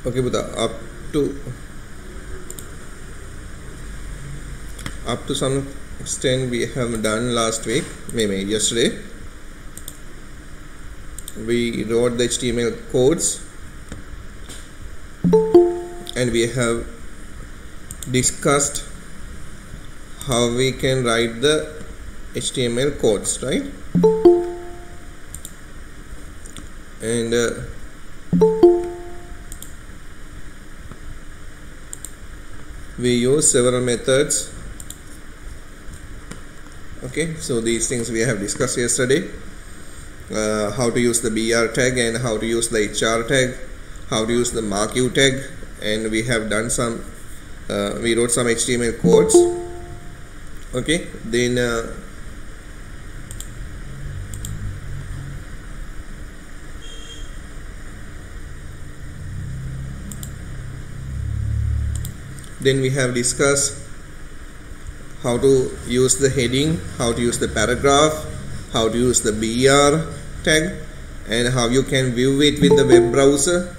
Okay, Buddha, up to some extent we have done last week, maybe yesterday. We wrote the HTML codes and we have discussed how we can write the HTML codes, right? And we use several methods. Okay, so these things we have discussed yesterday. How to use the BR tag and how to use the HR tag, how to use the marquee tag, and we have done some we wrote some HTML codes. Okay, then we have discussed how to use the heading, how to use the paragraph, how to use the BR tag, and how you can view it with the web browser.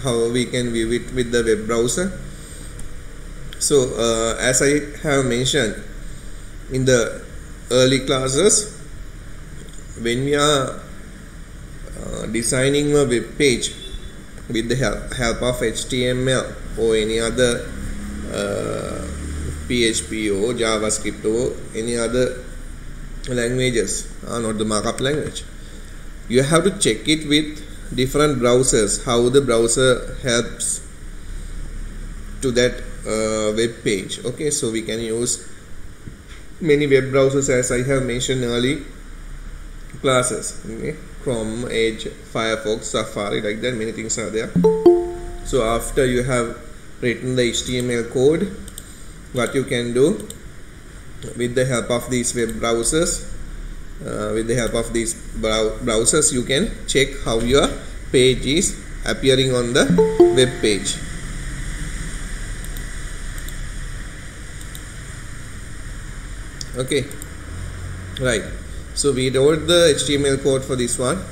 How we can view it with the web browser. So as I have mentioned in the early classes, when we are designing a web page with the help of HTML or any other PHP or JavaScript or any other languages, not the markup language, you have to check it with different browsers, how the browser helps to that web page. Okay, so we can use many web browsers as I have mentioned early classes. Okay, Chrome, Edge, Firefox, Safari, like that, many things are there. So after you have written the HTML code, what you can do with the help of these web browsers, you can check how your page is appearing on the web page. Okay, right. So we wrote the HTML code for this one,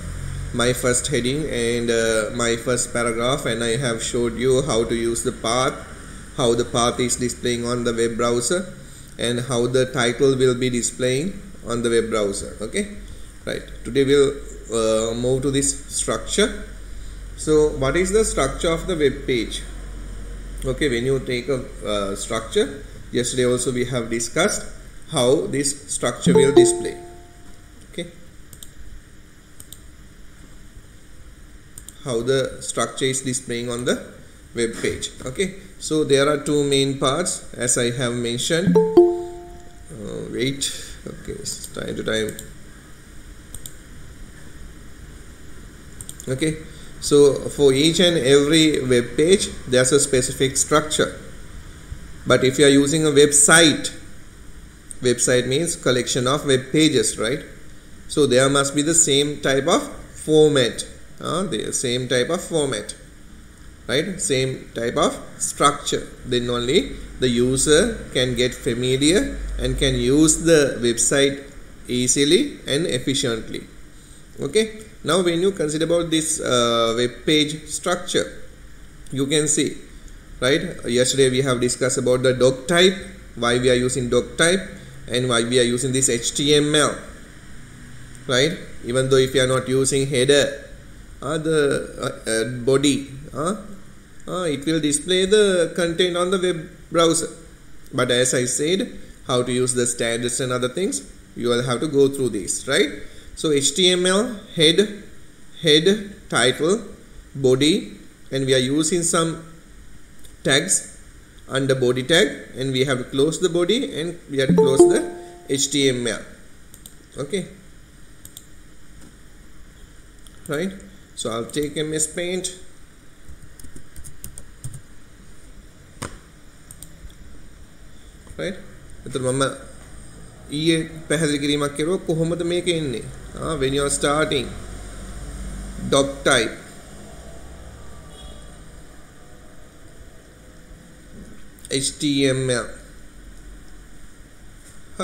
my first heading and my first paragraph, and I have showed you how to use the path, how the path is displaying on the web browser, and how the title will be displaying on the web browser. Okay, right. Today we'll move to this structure. So what is the structure of the web page? Okay, when you take a structure, yesterday also we have discussed how this structure will display. Okay, how the structure is displaying on the web page. Okay, so there are two main parts as I have mentioned. Wait, okay, it's time to time. Okay, so for each and every web page there's a specific structure, but if you are using a website means collection of web pages, right? So there must be the same type of format, the same type of format, right? Same type of structure. Then only the user can get familiar and can use the website easily and efficiently. Okay, now when you consider about this web page structure, you can see, right? Yesterday we have discussed about the doc type, why we are using doc type, and why we are using this HTML, right? Even though if you are not using header, the body, it will display the content on the web browser. But as I said, how to use the standards and other things, you will have to go through this, right? So HTML, head, title, body, and we are using some tags under body tag, and we have to close the body and we have to close the HTML. Okay, right? So I'll take MS Paint. Right? එතකොට මම ඊයේ පැහැදිලි කිරීමක් කරුවා කොහොමද මේක එන්නේ? When you are starting doc type, HTML,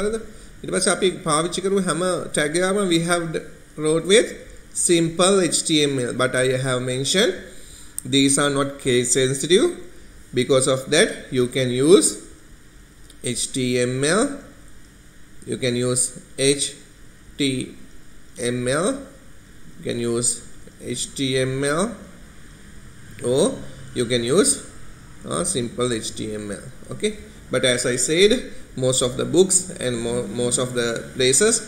හරිද? ඊට පස්සේ අපි පාවිච්චි කරපු හැම tag එකක්ම we have wrote with simple HTML, but I have mentioned these are not case sensitive. Because of that, you can use HTML, you can use HTML, you can use HTML, or you can use simple HTML. Okay, but as I said, most of the books and most of the places,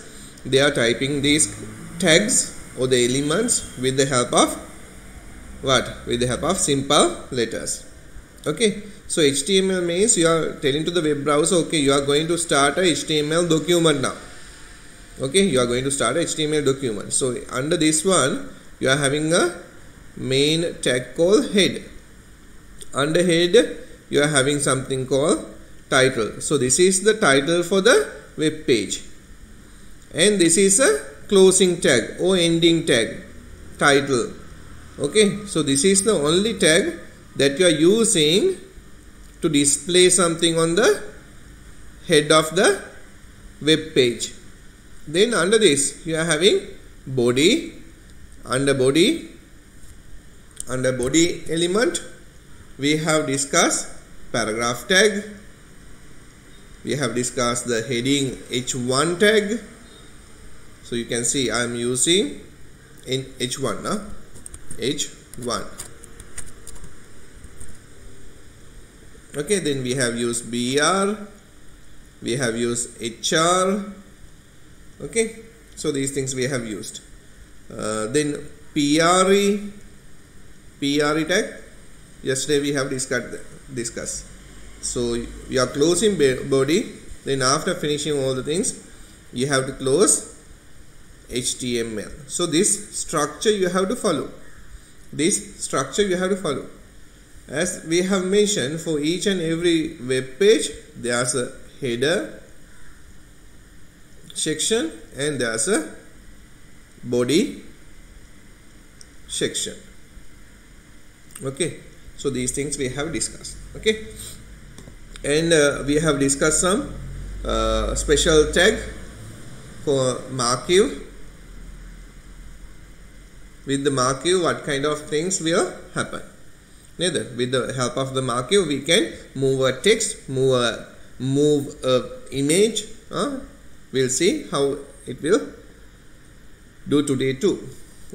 they are typing these tags or the elements with the help of what? With the help of simple letters. Okay, so HTML means you are telling to the web browser, okay, you are going to start a HTML document now. Okay, you are going to start a HTML document. So under this one, you are having a main tag called head. Under head, you are having something called title. So this is the title for the web page, and this is a closing tag or ending tag, title. Okay, so this is the only tag that you are using to display something on the head of the web page. Then under this, you are having body. Under body element, we have discussed paragraph tag, we have discussed the heading h1 tag. So you can see I am using in h1 h1. Okay, then we have used BR, we have used HR. Okay, so these things we have used. Then PRE tag, yesterday we have discussed. So you are closing body, then after finishing all the things, you have to close HTML. So this structure you have to follow. As we have mentioned, for each and every web page, there's a header section and there's a body section. Okay, so these things we have discussed. Okay, and we have discussed some special tag for marquee. With the marquee, what kind of things will happen? Neither with the help of the marquee, we can move a text, move a image. We'll see how it will do today too.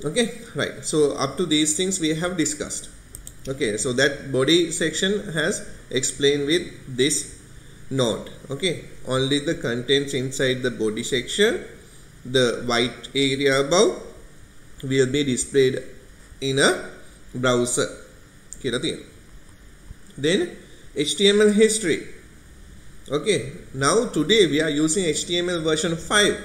Okay, right. So up to these things we have discussed. Okay, so that body section has explained with this note. Okay, only the contents inside the body section, the white area above, will be displayed in a browser. Then HTML history. Okay, now today we are using HTML version 5.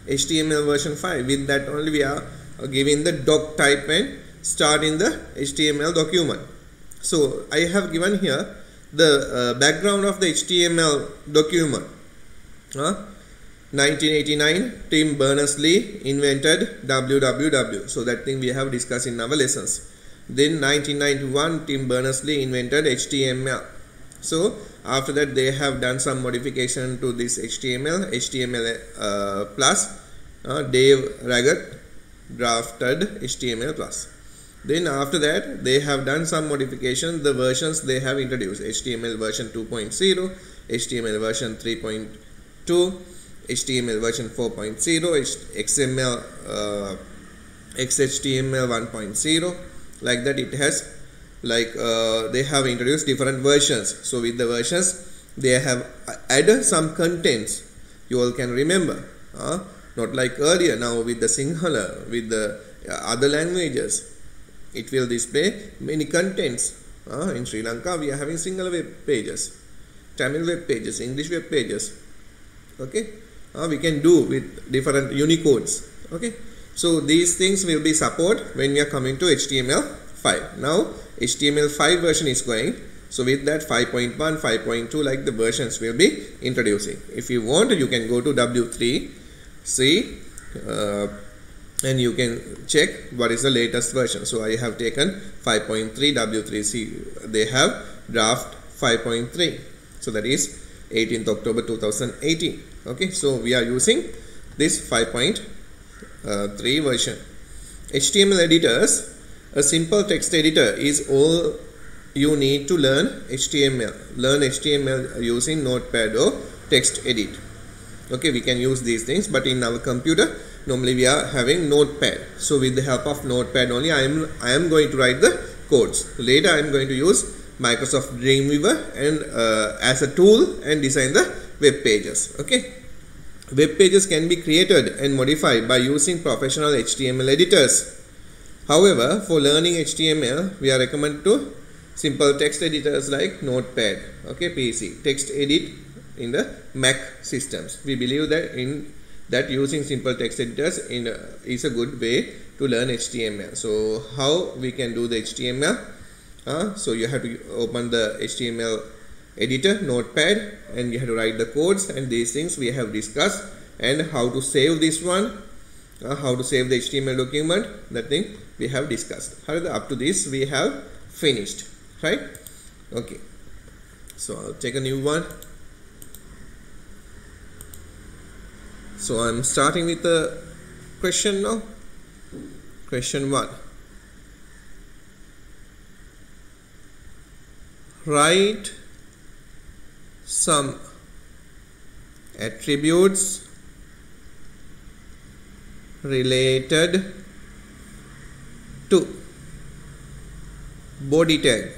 HTML version 5. With that only we are giving the doc type and starting the HTML document. So I have given here the background of the HTML document. 1989, Tim Berners-Lee invented www. So that thing we have discussed in our lessons. Then 1991, Tim Berners-Lee invented HTML. So after that they have done some modification to this HTML plus. Dave Raggett drafted HTML plus. Then after that they have done some modification. The versions they have introduced: HTML version 2.0, HTML version 3.2, HTML version 4.0, XML XHTML 1.0. Like that it has, like they have introduced different versions. So with the versions they have added some contents. You all can remember, not like earlier. Now with the Sinhala, with the other languages, it will display many contents. In Sri Lanka we are having Sinhala web pages, Tamil web pages, English web pages. Okay, we can do with different Unicodes. Okay, so these things will be support when we are coming to HTML5. Now HTML5 version is going. So with that 5.1, 5.2, like the versions will be introducing. If you want, you can go to W3C and you can check what is the latest version. So I have taken 5.3, W3C they have draft 5.3. So that is 18th October 2018. Okay, so we are using this 5.3 version. HTML editors. A simple text editor is all you need to learn HTML. Learn HTML using Notepad or text edit. Okay, we can use these things, but in our computer normally we are having Notepad. So with the help of Notepad only I am going to write the codes. Later I am going to use Microsoft Dreamweaver and as a tool and design the web pages. Okay, web pages can be created and modified by using professional HTML editors. However, for learning HTML, we are recommended to simple text editors like Notepad, okay, PC, text edit in the Mac systems. We believe that using simple text editors is a good way to learn HTML. So how we can do the HTML? So you have to open the HTML editor, Notepad, and you have to write the codes, and these things we have discussed, and how to save this one. How to save the HTML document, that thing we have discussed. However, up to this we have finished, right? Okay, so I'll take a new one. So I'm starting with the question now. Question 1. Write some attributes related to body tag.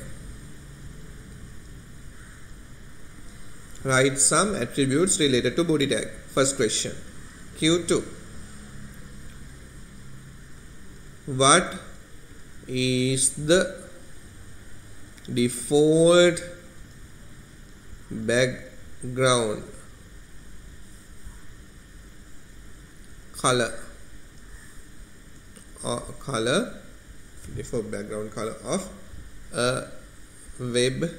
Write some attributes related to body tag. First question. Q2. What is the default background color? Default background color of a web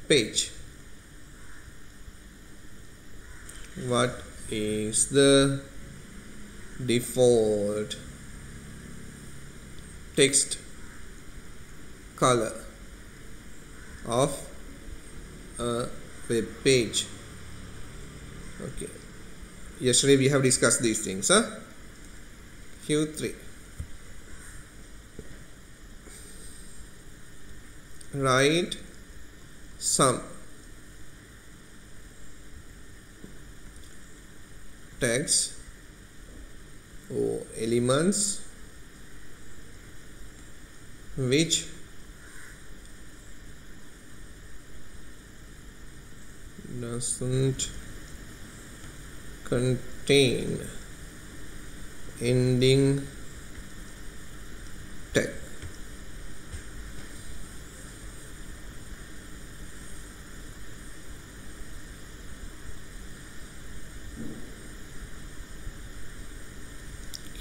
page. What is the default text color of a web page? Okay, yesterday we have discussed these things. Q3. Write some tags or elements which doesn't contain ending tag.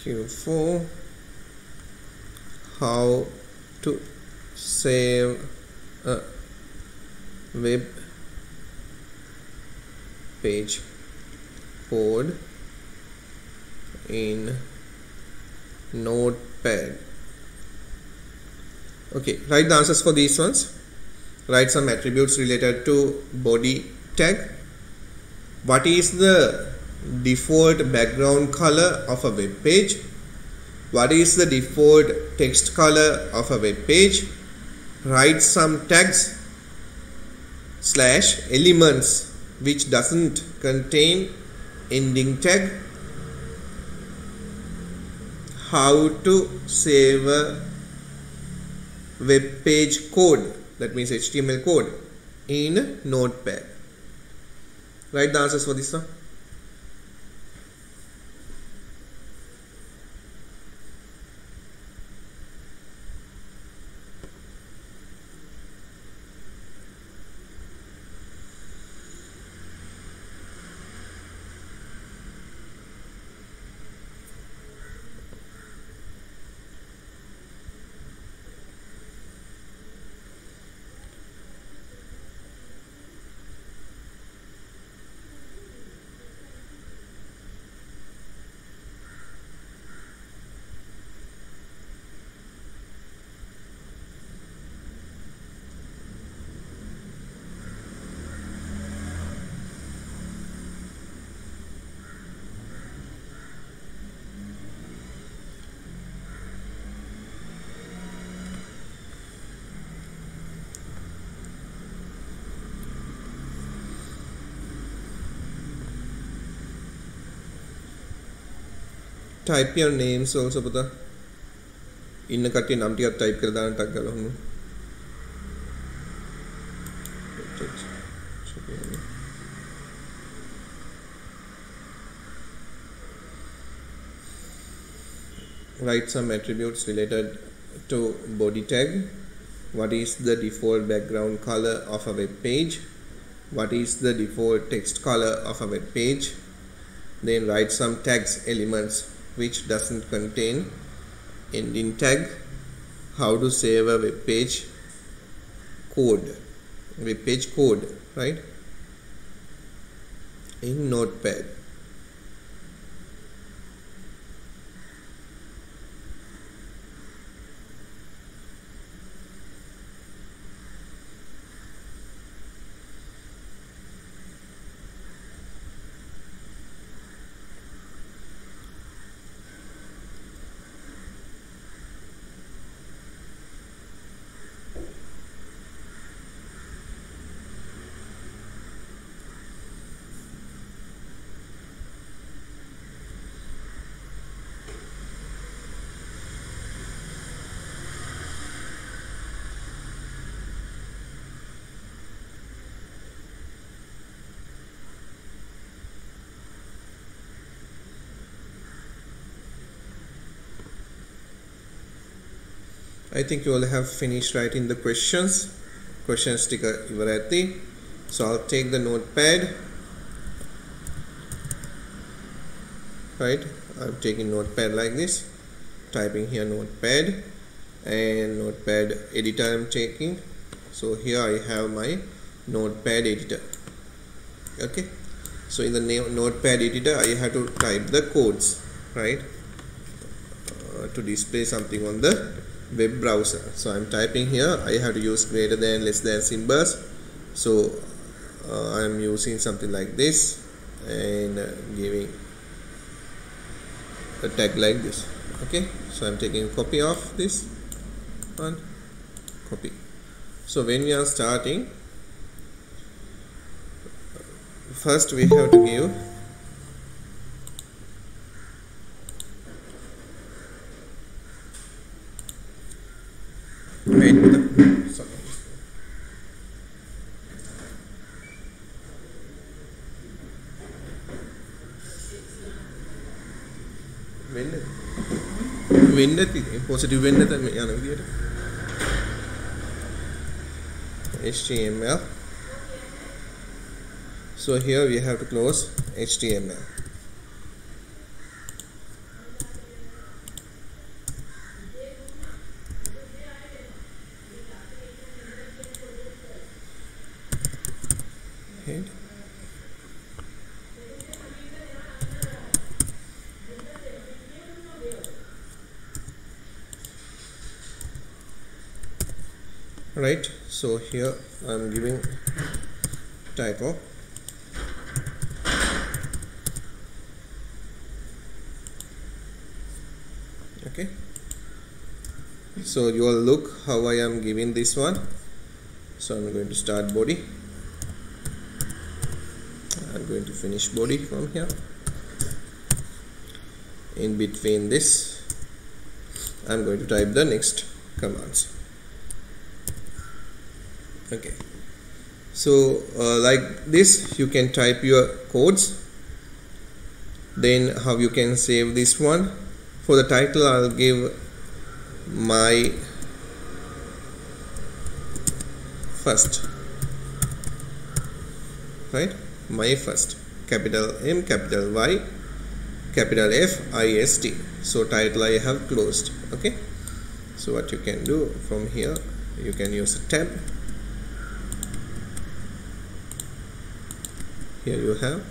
Q4. How to save a web page code in Notepad. Okay, write the answers for these ones. Write some attributes related to body tag. What is the default background color of a web page? What is the default text color of a web page? Write some tags / elements which doesn't contain ending tag. How to save a web page code, that means HTML code, in Notepad. Write the answers for this one. type your names also පුතා ඉන්න කට්ටිය නම් ටිකක් type කරලා දාන්න ටක් ගාලා හොමු write some attributes related to body tag. What is the default background color of a web page? What is the default text color of a web page? Then write some tags elements which doesn't contain ending tag. How to save a web page code, right, in Notepad. I think you all have finished writing the questions sticker ivarati. So I'll take the notepad, right, I'm taking notepad like this, typing here notepad, and notepad editor I'm taking. So here I have my notepad editor. Okay, so in the notepad editor I have to type the codes, right, to display something on the web browser. So I'm typing here, I have to use greater than, less than symbols. So I'm using something like this and giving a tag like this. Okay, so I'm taking a copy of this one, copy. So when we are starting, first we have to give positive HTML. So here we have to close HTML. Head. Right, so here I'm giving typo. Okay, so you all look how I am giving this one. So I'm going to start body, I'm going to finish body from here. In between this I'm going to type the next commands. Okay, so like this you can type your codes. Then how you can save this one? For the title I'll give my first, right, my first, capital M, capital Y, capital F, IST. So title I have closed. Okay, so what you can do from here, you can use a tab. Here you have,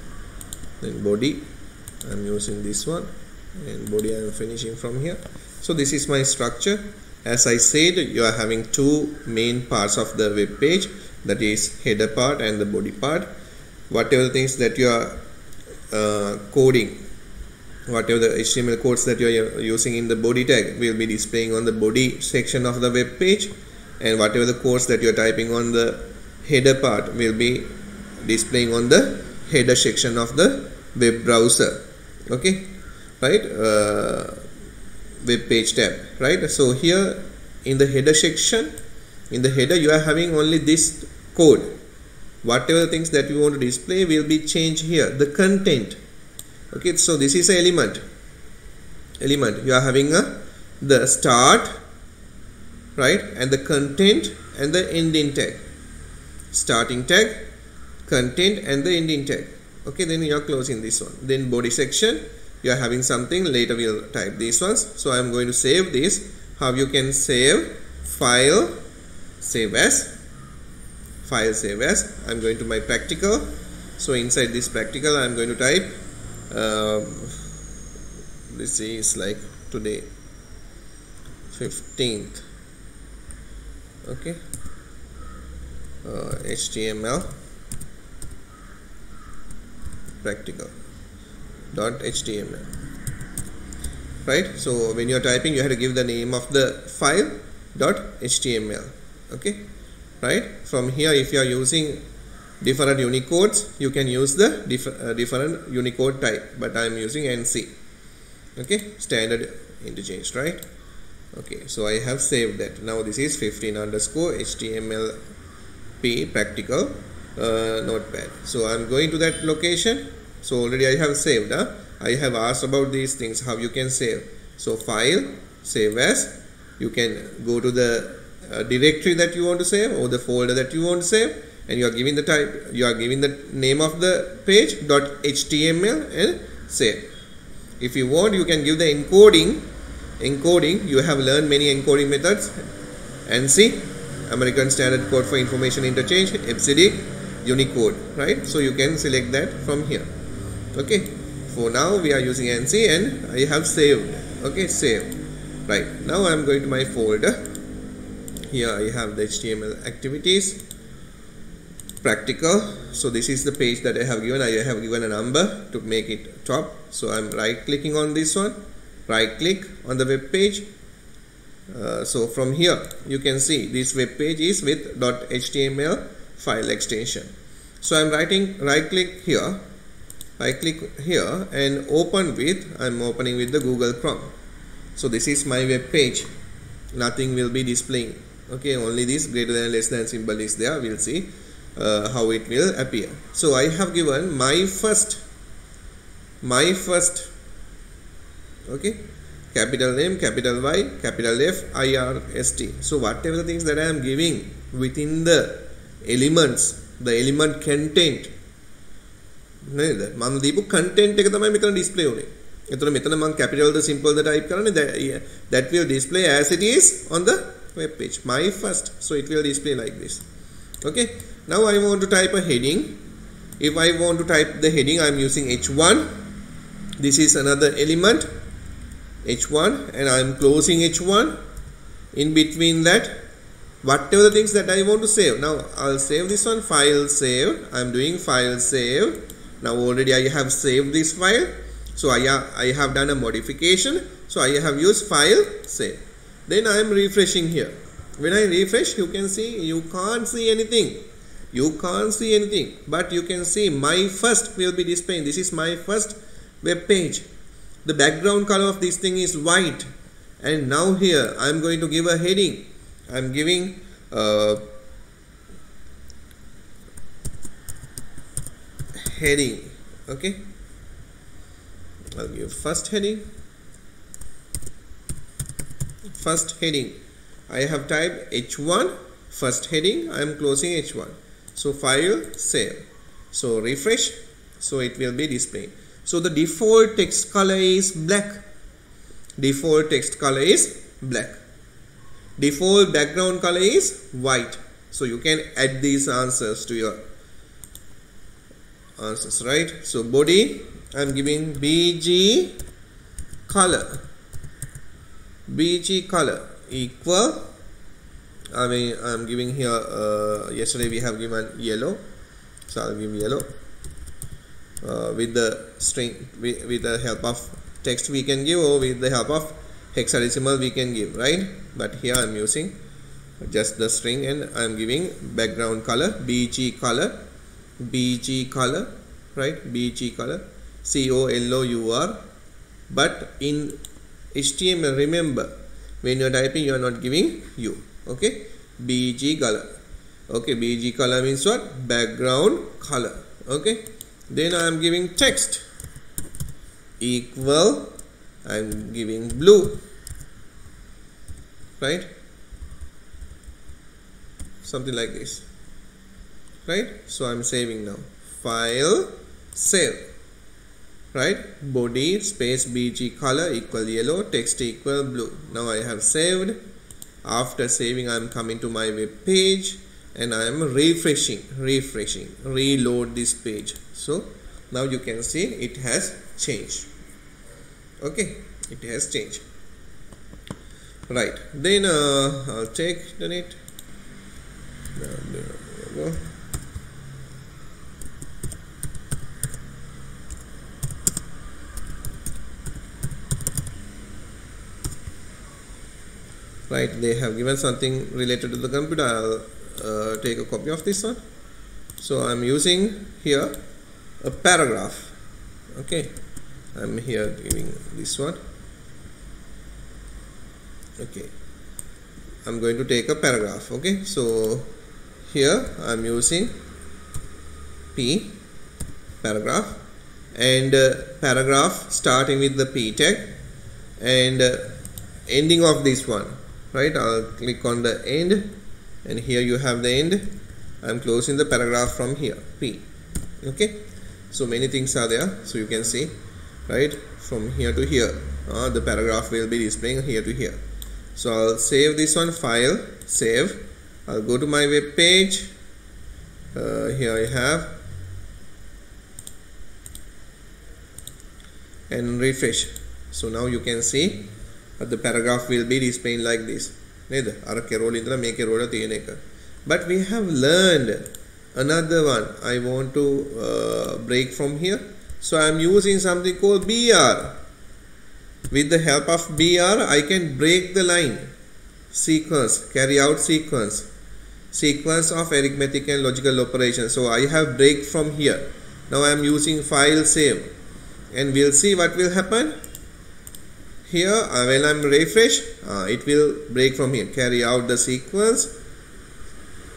then body, I'm using this one, and body I am finishing from here. So this is my structure. As I said, you are having two main parts of the web page, that is header part and the body part. Whatever things that you are coding, whatever the HTML codes that you are using in the body tag will be displaying on the body section of the web page, and whatever the codes that you are typing on the header part will be displaying on the header section of the web browser. Okay, right, web page tab, right? So here in the header section, in the header you are having only this code. Whatever things that you want to display will be changed here, the content. Okay, so this is an element. You are having the start, right, and the content and the ending tag. Starting tag, content and the ending tag. Okay, then you are closing this one. Then body section, you are having something. Later we'll type these ones. So I am going to save this. How you can save? File, save as. File, save as. I'm going to my practical. So inside this practical I am going to type this is like today 15th. Okay, HTML practical .html, right? So when you are typing, you have to give the name of the file .html. Okay, right? From here, if you are using different Unicodes, you can use the different Unicode type, but I am using NC. Okay, standard interchange, right? Okay, so I have saved that. Now this is 15_HTMLP practical notepad. So I'm going to that location. So already I have saved. I have asked about these things, how you can save. So file, save as. You can go to the directory that you want to save or the folder that you want to save, and you are giving the type, you are giving the name of the page .html and save. If you want, you can give the encoding. You have learned many encoding methods. ANSI, American Standard Code for Information Interchange, EBCDIC, Unicode, right? So you can select that from here. Okay, for now we are using ANSI and I have saved. Okay, save. Right, now I am going to my folder. Here I have the HTML activities practical. So this is the page that I have given. I have given a number to make it top. So I'm right clicking on this one, right click on the web page. So from here you can see this web page is with .html file extension. So I'm right click here and open with, I'm opening with the Google Chrome. So this is my web page. Nothing will be displaying. Okay, only this greater than less than symbol is there. We'll see how it will appear. So I have given my first, okay, capital name, capital Y, capital F, IRST. So whatever the things that I am giving within the elements, the element content, මම දීපු content එක තමයි මෙතන display උනේ. එතකොට මෙතන මම capital the simple the type කරන්නේ, that will display as it is on the web page. My first, so it will display like this. Okay, now I want to type a heading. If I want to type the heading, I am using H1. This is another element, H1, and I am closing H1. In between that, whatever the things that I want to save. Now I'll save this one, file save. I am doing file save. Now already I have saved this file. So I have done a modification. So I have used file save. Then I am refreshing here. When I refresh, you can see, you can't see anything. But you can see my first will be displaying. This is my first web page. The background color of this thing is white. And now here I am going to give a heading. I am giving heading. Okay, I'll give first heading. I have typed H1 first heading. I am closing H1. So file save. So refresh. So it will be displaying. So the default text color is black. Default background color is white. So you can add these answers to your answers, right? So body, I am giving BG color equal, I am giving here, yesterday we have given yellow, so I'll give yellow. With the string, with the help of text we can give, or with the help of hexadecimal we can give, right? But here I am using just the string and I am giving background color, BG color, right? BG color, COLOUR, but in HTML, remember, when you are typing, you are not giving U. Okay, BG color. Okay, BG color means what? Background color. Okay, then I am giving text equal, I am giving blue, right? Something like this, right? So I am saving now. File, save, right? Body space BG color equal yellow, text equal blue. Now I have saved. After saving, I am coming to my web page and I am refreshing, reload this page. So now you can see it has changed. Okay, it has changed. Right, then I'll take the net. There we go. Right, they have given something related to the computer. I'll take a copy of this one. So I'm using here a paragraph. Okay, I'm here giving this one. Okay, I'm going to take a paragraph. Okay, so here I'm using P, paragraph, and paragraph starting with the P tag and ending of this one. Right, I'll click on the end and here you have the end. I'm closing the paragraph from here, P. Okay, so many things are there, so you can see, right, from here to here the paragraph will be displaying here to here. So I'll save this one, file, save. I'll go to my web page. Here I have, and refresh. So now you can see the paragraph will be displaying like this. But we have learned another one. I want to break from here. So I am using something called BR. With the help of BR, I can break the line. Sequence, carry out sequence of arithmetic and logical operations. So I have break from here. Now I am using file, save, and we'll see what will happen. Here when I am refresh, it will break from here, carry out the sequence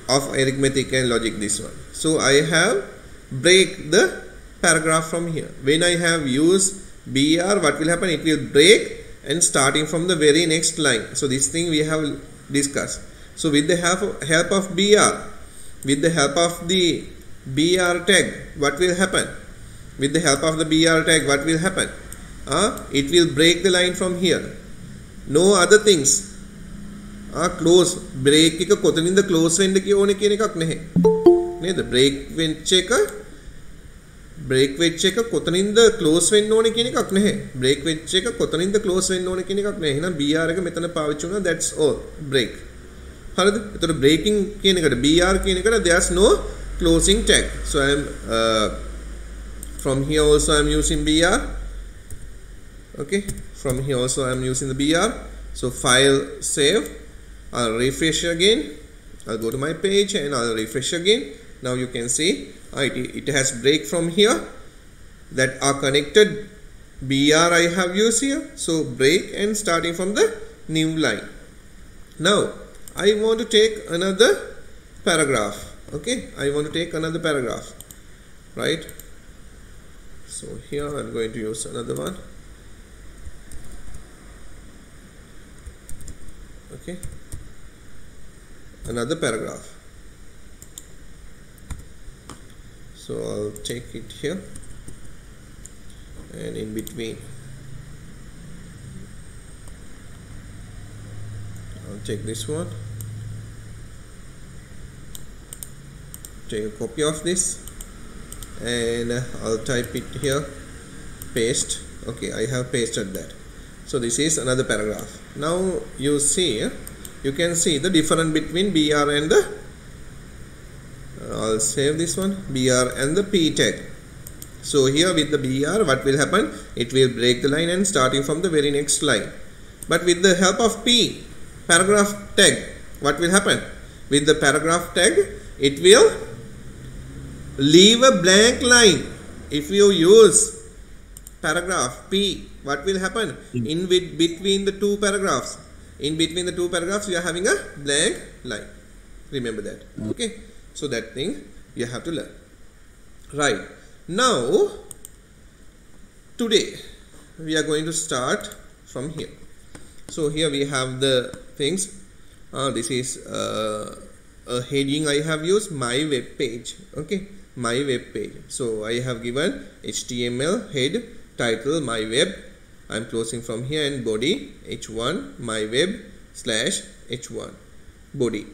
of arithmetic and logic, this one. So I have break the paragraph from here. When I have used BR, what will happen? It will break and starting from the very next line. So this thing we have discussed. So with the help of BR, with the help of the BR tag, what will happen? With the help of the BR tag, what will happen? It will break the line from here. No other things. Close break එක කොතනින්ද close වෙන්න ඕනේ කියන එකක් නැහැ. නේද? break වෙච්ච එක කොතනින්ද close වෙන්න ඕනේ කියන එකක් නැහැ. break වෙච්ච එක කොතනින්ද close වෙන්න ඕනේ කියන එකක් නැහැ. එහෙනම් BR එක මෙතන පාවිච්චි වුණා, that's all. break. හරිද? එතකොට breaking කියන එකට BR කියන එකට there's no closing tag. So I am from here also I am using BR. Okay, from here also I am using the BR. So file, save, I'll refresh again. I'll go to my page and I'll refresh again. Now you can see it has break from here that are connected. BR I have used here. So break and starting from the new line. Now I want to take another paragraph. Okay, I want to take another paragraph, right? So here I'm going to use another one. Okay, another paragraph. So I'll take it here and in between I'll take this one, take a copy of this and I'll type it here, paste. Okay, I have pasted that. So this is another paragraph. Now you see, you can see the difference between BR and the I'll save this one, BR and the P tag. So here with the BR, what will happen? It will break the line and starting from the very next line. But with the help of P, paragraph tag, what will happen? With the paragraph tag, it will leave a blank line. If you use paragraph P, what will happen? In between the two paragraphs, in between the two paragraphs, we are having a blank line. Remember that. Okay. So that thing you have to learn. Right. Now, today we are going to start from here. So here we have the things. This is a heading I have used, my web page. Okay, my web page. So I have given HTML head, title, my web. I'm closing from here, and body h1 my web / h1 body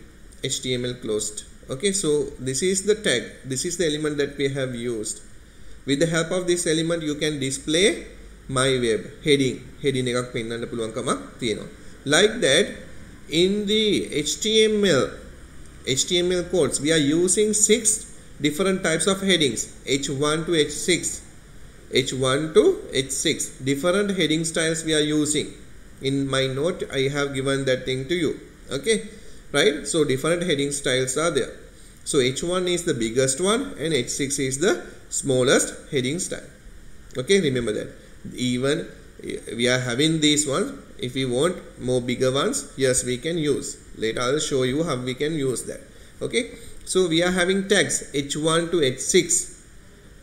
HTML closed. Okay, so this is the tag. This is the element that we have used. With the help of this element, you can display my web heading එකක් පෙන්වන්න පුළුවන්කමක් තියෙනවා. Like that, in the HTML codes, we are using 6 different types of headings, h1 to h6, h1 to h6, different heading styles we are using. In my note, I have given that thing to you. Okay, right? So different heading styles are there. So h1 is the biggest one and h6 is the smallest heading style. Okay, remember that. Even we are having these ones. If we want more bigger ones, yes, we can use. Later I will show you how we can use that. Okay, so we are having tags h1 to h6.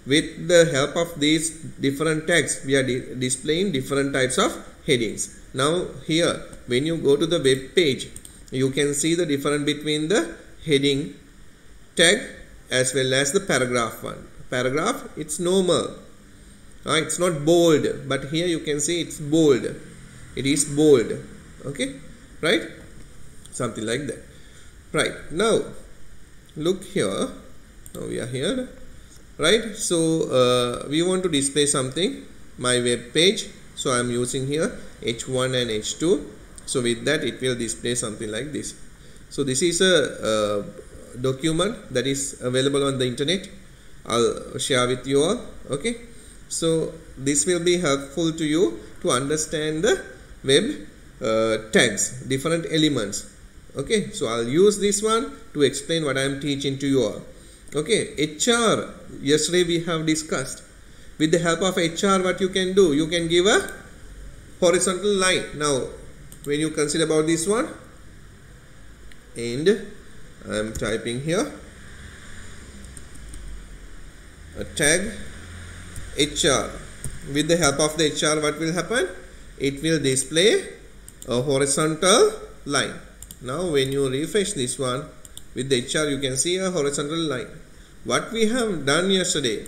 With the help of these different tags, we are displaying different types of headings. Now here, when you go to the web page, you can see the difference between the heading tag as well as the paragraph one. Paragraph, it's normal. It's not bold, but here you can see it's bold. It is bold. Okay, right? Something like that. Right, now look here. Now we are here, right? So we want to display something, my web page. So I am using here h1 and h2. So with that, it will display something like this. So this is a document that is available on the internet. I'll share with you all. Okay, so this will be helpful to you to understand the web tags, different elements. Okay, so I'll use this one to explain what I am teaching to you all. Okay, HR, yesterday we have discussed. With the help of HR, what you can do, you can give a horizontal line. Now when you consider about this one, and I am typing here a tag HR. With the help of the HR, what will happen? It will display a horizontal line. Now when you refresh this one with the HR, you can see a horizontal line. What we have done yesterday,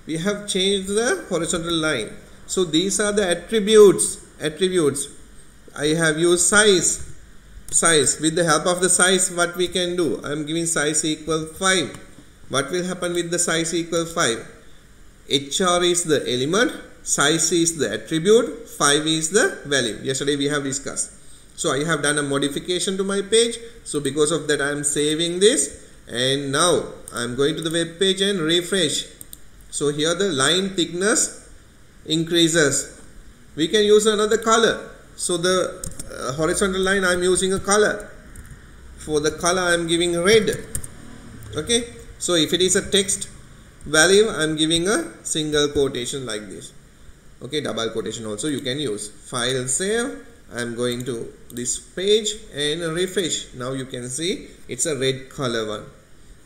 we have changed the horizontal line. So these are the attributes. I have used size. With the help of the size, what we can do, I am giving size equal 5. What will happen with the size equal 5? HR is the element, size is the attribute, 5 is the value. Yesterday we have discussed. So I have done a modification to my page. So because of that, I am saving this, and now I am going to the web page and refresh. So here the line thickness increases. We can use another color. So the horizontal line, I am using a color. For the color, I am giving red. Okay, so if it is a text value, I am giving a single quotation like this. Okay, double quotation also you can use. File, save. I am going to this page and refresh. Now you can see it's a red color one.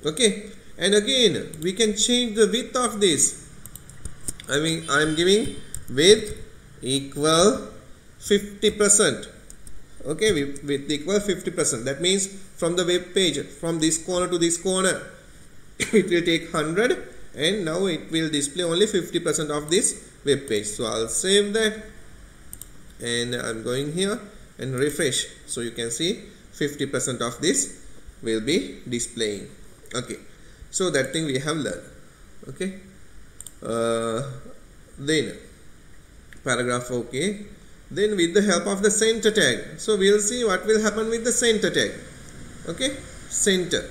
Okay, and again we can change the width of this. I mean, I am giving width equal 50%. Okay, width equal 50%. That means from the web page, from this corner to this corner, it will take 100, and now it will display only 50% of this web page. So I'll save that, and I'm going here and refresh. So you can see 50% of this will be displaying. Okay, so that thing we have learned. Okay, then paragraph. Okay, then with the help of the center tag, so we'll see what will happen with the center tag. Okay, center.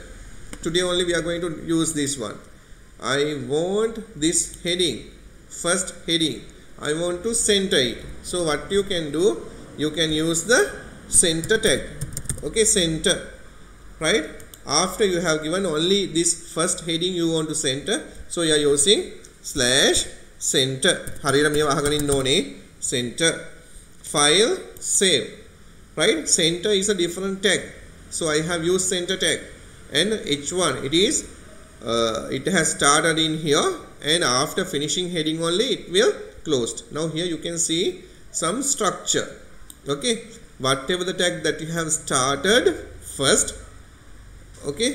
Today only we are going to use this one. I want this heading, first heading, I want to center it. So what you can do, you can use the center tag. Okay, center, right? After you have given only this first heading you want to center, so you are using /center. center හරියට මේව අහගෙන ඉන්න ඕනේ center file save right center is a different tag so I have used center tag and h1 it has started in here and after finishing heading only it will closed. Now here you can see some structure. Okay, whatever the tag that you have started first, okay,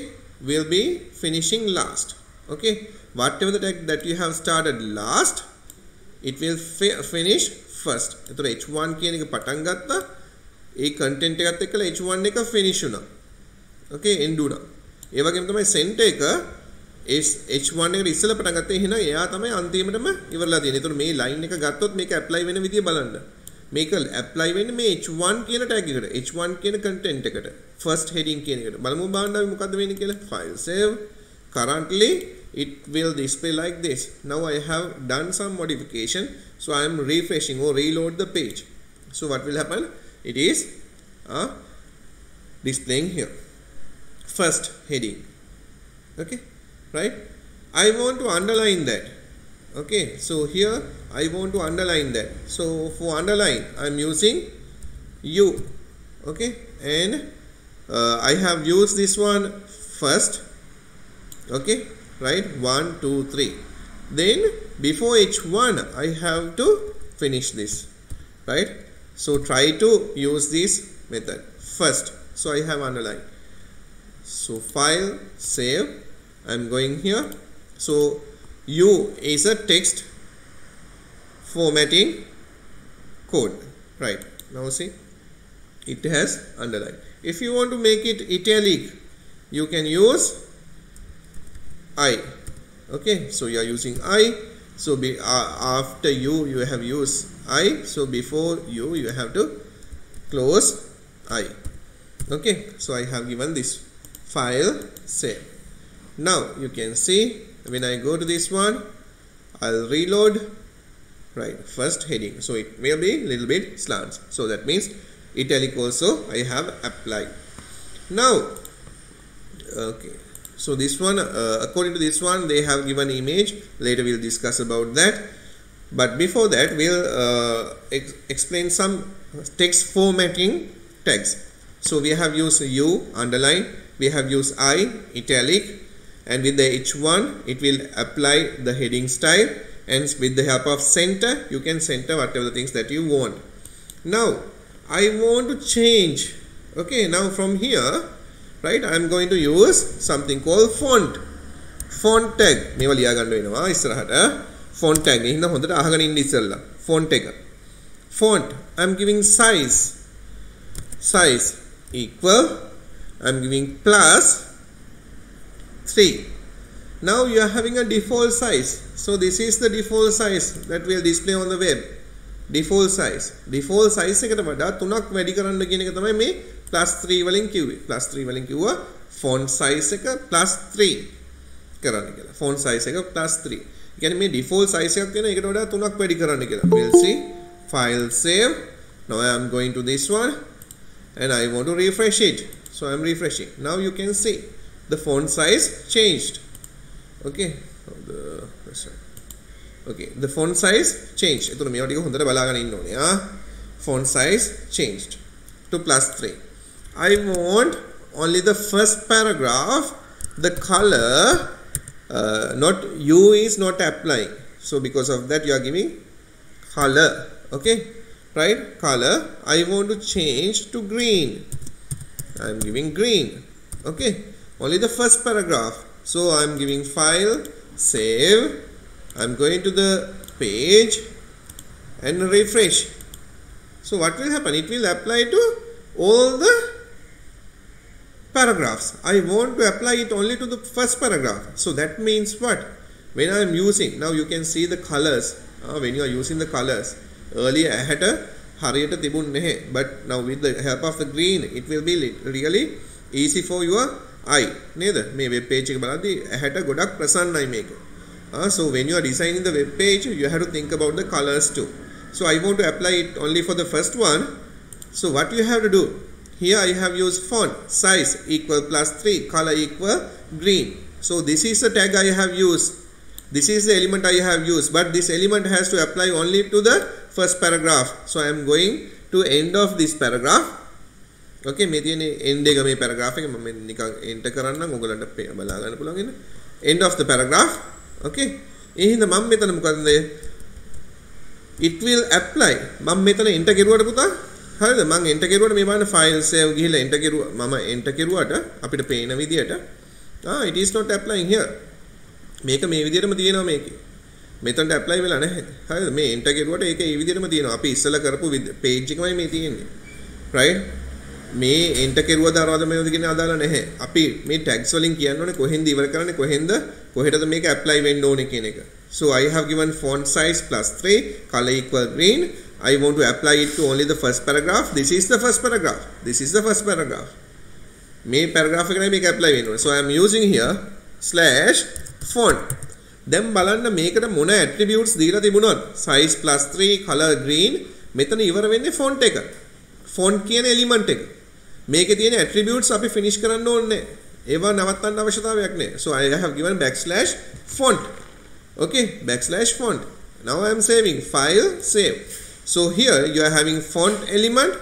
will be finishing last. Okay, whatever the tag that you have started last, it will finish first. එතකොට h1 කියන එක පටන් ගත්තා. ඒ content එකත් එක්කලා h1 එක finish වුණා. Okay, end වුණා. ඒ වගේම තමයි center එක h1 එකට ඉස්සෙල්ලා පටන් ගත්තේ එහෙනම් එයා තමයි අන්තිමටම ඉවරලා තියෙන්නේ. ඒතකොට මේ line එක ගත්තොත් මේක apply වෙන විදිය බලන්න. මේක apply වෙන්නේ මේ h1 කියන tag එකට. h1 කියන content එකට. first heading කියන එකට. බලමු බලන්න අපි මොකද්ද වෙන්නේ කියලා. File save. Currently it will display like this. Now I have done some modification. So I am refreshing or reload the page. So what will happen? It is displaying here. First heading. Okay. Right, I want to underline that. Okay, so here I want to underline that. So for underline I am using U. Okay, and I have used this one first. Okay, right, 1 2 3. Then before h1 I have to finish this, right? So try to use this method first. So I have underlined. So file save. I'm going here. So U is a text formatting code, right? Now see, it has underline. If you want to make it italic, you can use I. Okay, so you are using I. So after you have used I. So before you have to close I. Okay, so I have given this file save. Now you can see when I go to this one, I'll reload, right, first heading. So it will be little bit slants. So that means italic also I have applied. Now, okay, so this one, according to this one, they have given image. Later we'll discuss about that. But before that, we'll explain some text formatting tags. So we have used U, underline, we have used I, italic, and with the h1 it will apply the heading style, and with the help of center you can center whatever the things that you want. Now I want to change. Okay, now from here, right, I am going to use something called font tag. මේවා ලියා ගන්න වෙනවා ඉස්සරහට font tag. එහෙනම් හොඳට අහගෙන ඉන්න ඉස්සෙල්ලා font එක. Font I am giving size equal, I am giving plus 3. Now you are having a default size. So this is the default size that will display on the web. Default size එකට වඩා 3ක් වැඩි කරන්න කියන එක තමයි මේ +3 වලින් කිව්වේ. +3 වලින් කිව්වා font size එක +3 කරන්න කියලා. Font size එක +3. ඒ කියන්නේ මේ default size එකක් තියෙනවා ඒකට වඩා 3ක් වැඩි කරන්න කියලා. We'll see. File save. Now I am going to this one and I want to refresh it. So I am refreshing. Now you can see the font size changed. Okay, the font size changed. එතකොට මේවා ටික හොඳට බලාගෙන ඉන්න ඕනේ. Font size changed to +3. I want only the first paragraph, the color, not U is not applying. So because of that you are giving color. Okay, right, color I want to change to green. I am giving green. Okay, only the first paragraph. So I am giving file save. I am going to the page and refresh. So what will happen? It will apply to all the paragraphs. I want to apply it only to the first paragraph. So that means what? When I am using, now you can see the colors. When you are using the colors, earlier I had a හරියට තිබුණ නැහැ, but now with the help of the green it will be really easy for your eye නේද? මේ web page එක බලද්දී ඇහැට ගොඩක් ප්‍රසන්නයි මේක. So when you are designing the web page you have to think about the colors too. So I want to apply it only for the first one. So what you have to do, here I have used font size equal +3, color equal green. So this is the tag I have used. This is the element I have used, but this element has to apply only to the first paragraph. So I am going to end of this paragraph. Okay, මේ තියෙන end එක මේ paragraph එක මම නිකන් enter කරන්නම් ඔයගලන්ට බලා ගන්න පුළුවන් ඉන්න. End of the paragraph. Okay. ඒ හින්දා මම මෙතන මොකද it will apply. මම මෙතන enter කරුවාට පුතා හරිද? මම enter කරුවාට මේ බලන්න file save ගිහිල්ලා enter කරුවා. මම enter කරුවාට අපිට පේන විදියට it is not applying here. මේක මේ විදියටම තියෙනවා මේකේ. මෙතනට apply වෙලා නැහැ. හරිද? මේ enter කරුවාට ඒක ඒ විදියටම තියෙනවා. අපි ඉස්සෙල්ලා කරපු page එකමයි මේ තියෙන්නේ. right? මේ enter කරුවා දානවද මේවද කියන අදාළ නැහැ. අපි මේ tags වලින් කියන්න ඕනේ කොහෙන්ද ඉවර කරන්නේ කොහෙටද මේක apply වෙන්න ඕනේ කියන එක. So I have given font size +3, color equal green. I want to apply it to only the first paragraph. This is the first paragraph. This is the first paragraph. මේ paragraph එකනේ මේක apply වෙන්න ඕනේ. So I am using here /font. දැන් බලන්න මේකට මොන attributes දීලා තිබුණොත් size +3, color green මෙතන ඉවර වෙන්නේ font එක. font කියන element එක. මේකේ තියෙන attributes අපි finish කරන්න ඕනේ. ඒවා නවත්තන්න අවශ්‍යතාවයක් නැහැ. So I have given \font. Okay, \font. Now I am saving. File, save. So here you are having font element.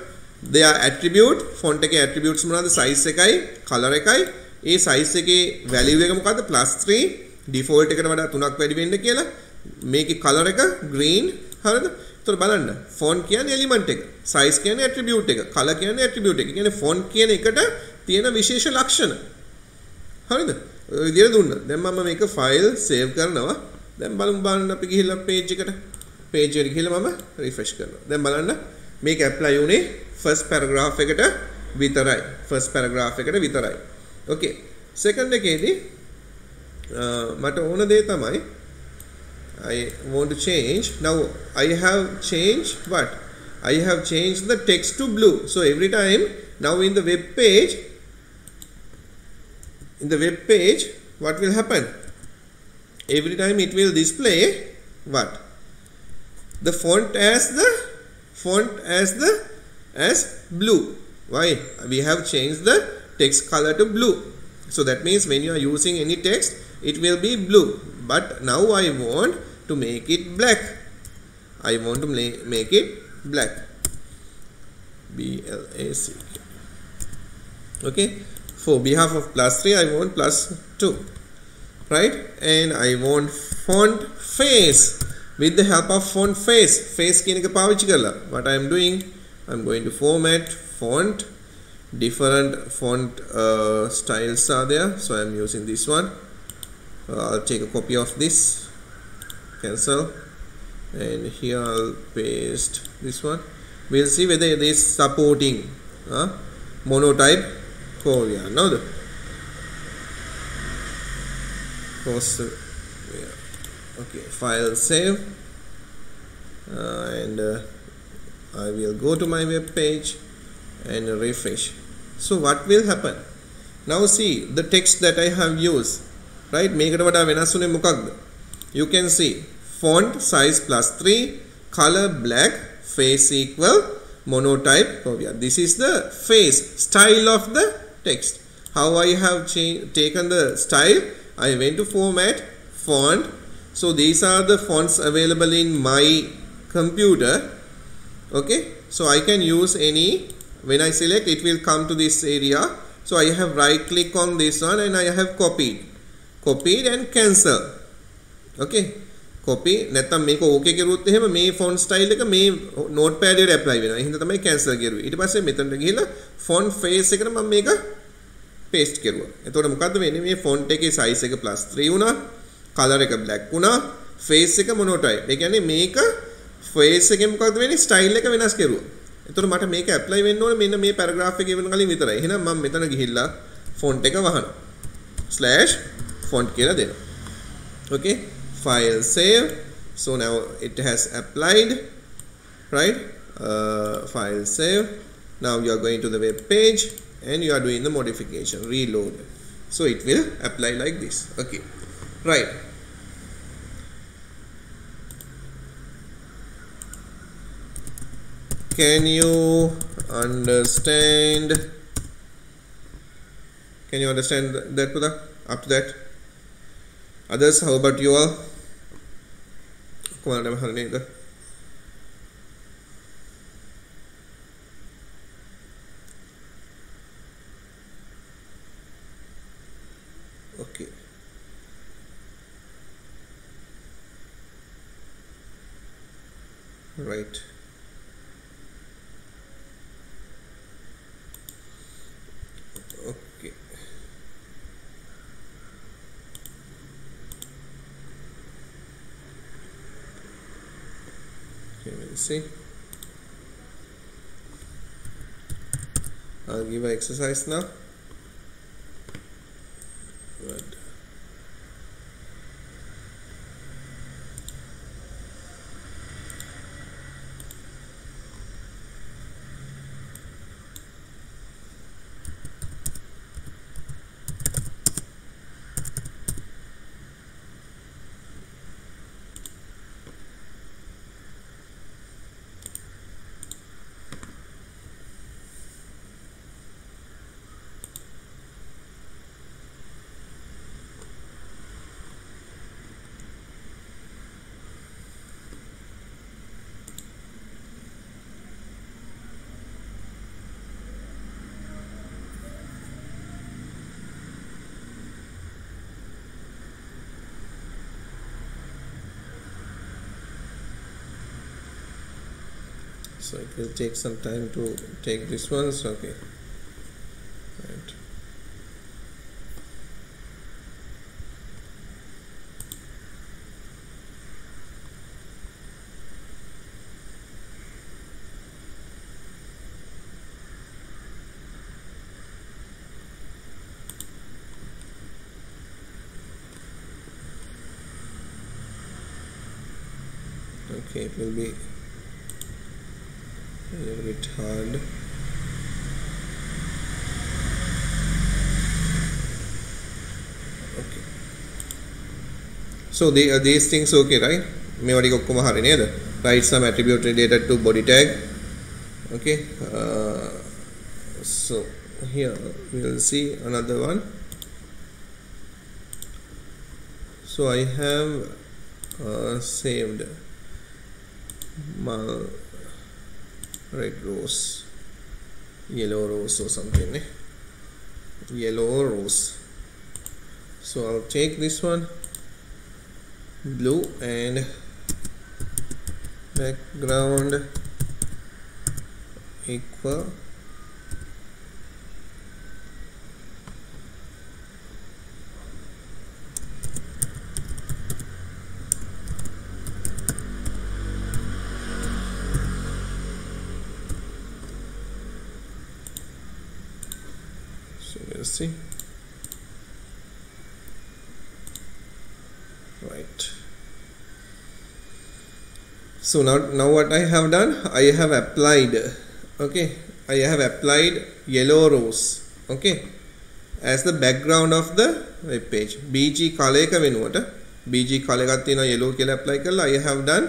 They are attribute. Font එකේ attributes මොනවාද? size එකයි, color එකයි. ඒ size එකේ value එක මොකද්ද? +3. default එකට වඩා 3ක් වැඩි වෙන්න කියලා. මේකේ color එක green. හරිද? එතකොට බලන්න font කියන්නේ element එක, size කියන්නේ attribute එක, color කියන්නේ attribute එක. කියන්නේ font කියන එකට තියෙන විශේෂ ලක්ෂණ. හරිද? ඔය විදිහට දුන්නා. දැන් මම මේක file save කරනවා. දැන් බලන්න අපි ගිහිල්ලා page එකට ගිහිල්ලා මම refresh කරනවා. දැන් බලන්න මේක apply උනේ first paragraph එකට විතරයි. Okay. second එකේදී මට ඕන දේ තමයි I want to change. Now I have changed what? I have changed the text to blue. So every time now in the web page, what will happen? Every time it will display what? The font as blue. Why? We have changed the text color to blue. So that means when you are using any text, it will be blue. But now I want to make it black. Black. BLACK. Okay. For behalf of +3, I want +2. Right? And I want font face. With the help of font face. Face kineka pavichi karala. What I am doing? I am going to format font. Different font styles are there. So I am using this one. I'll take a copy of this. Cancel. And here I'll paste this one. We'll see whether it is supporting monotype Korean. No, okay, file save, and I will go to my web page and refresh. So what will happen? Now see the text that I have used. Right? මේකට වඩා වෙනස් වුනේ මොකක්ද? You can see font size +3, color black, face equal, monotype Korean. This is the face style of the text. How I have taken the style? I went to format font. So these are the fonts available in my computer. Okay, so I can use any. When I select, it will come to this area. So I have right click on this one and I have copied and cancel. Okay, copy නැත්නම් මේක okay කරුවොත් එහෙම මේ font style එක මේ notepad එකට apply වෙනවා. ඒ හින්දා තමයි cancel කරුවේ. ඊට පස්සේ මෙතනට ගිහිල්ලා font face එකට මම මේක paste කරුවා. එතකොට මොකද්ද වෙන්නේ? මේ font එකේ size එක +3 වුණා, color එක black වුණා, face එක monotype. ඒ කියන්නේ මේක face එකෙන් මොකද්ද වෙන්නේ? style එක වෙනස් කරුවා. එතකොට මට මේක apply වෙන්න ඕනේ මෙන්න මේ paragraph එකේ වෙන කලින් විතරයි. එහෙනම් මම මෙතන ගිහිල්ලා font එක වහනවා. /font කියලා දෙනවා. Okay, file save. So now it has applied, right? File save. Now you are going to the web page and you are doing the modification, reload. So it will apply like this. Okay, right. Can you understand that, Pudha? Up to that? Others, how about you all? කොහොමද හරි නේද? Okay. Right. Okay. Okay, we'll see. I'll give an exercise now. Good. So it will take some time to take this one. So okay. Right. Okay, it will be a little bit hard. Okay. So these things okay, right? මේවා ටික ඔක්කොම හරි නේද? Write some attribute related to body tag. Okay. So here we will see another one. So I have saved my red rose, yellow rose or something, yellow rose. So I'll take this one, blue, and background equal see. Right. So now what I have done, I have applied, okay, I have applied yellow rose, okay, as the background of the web page. BG color එක වෙනුවට BG color එකක් තියෙනවා yellow කියලා apply කරලා I have done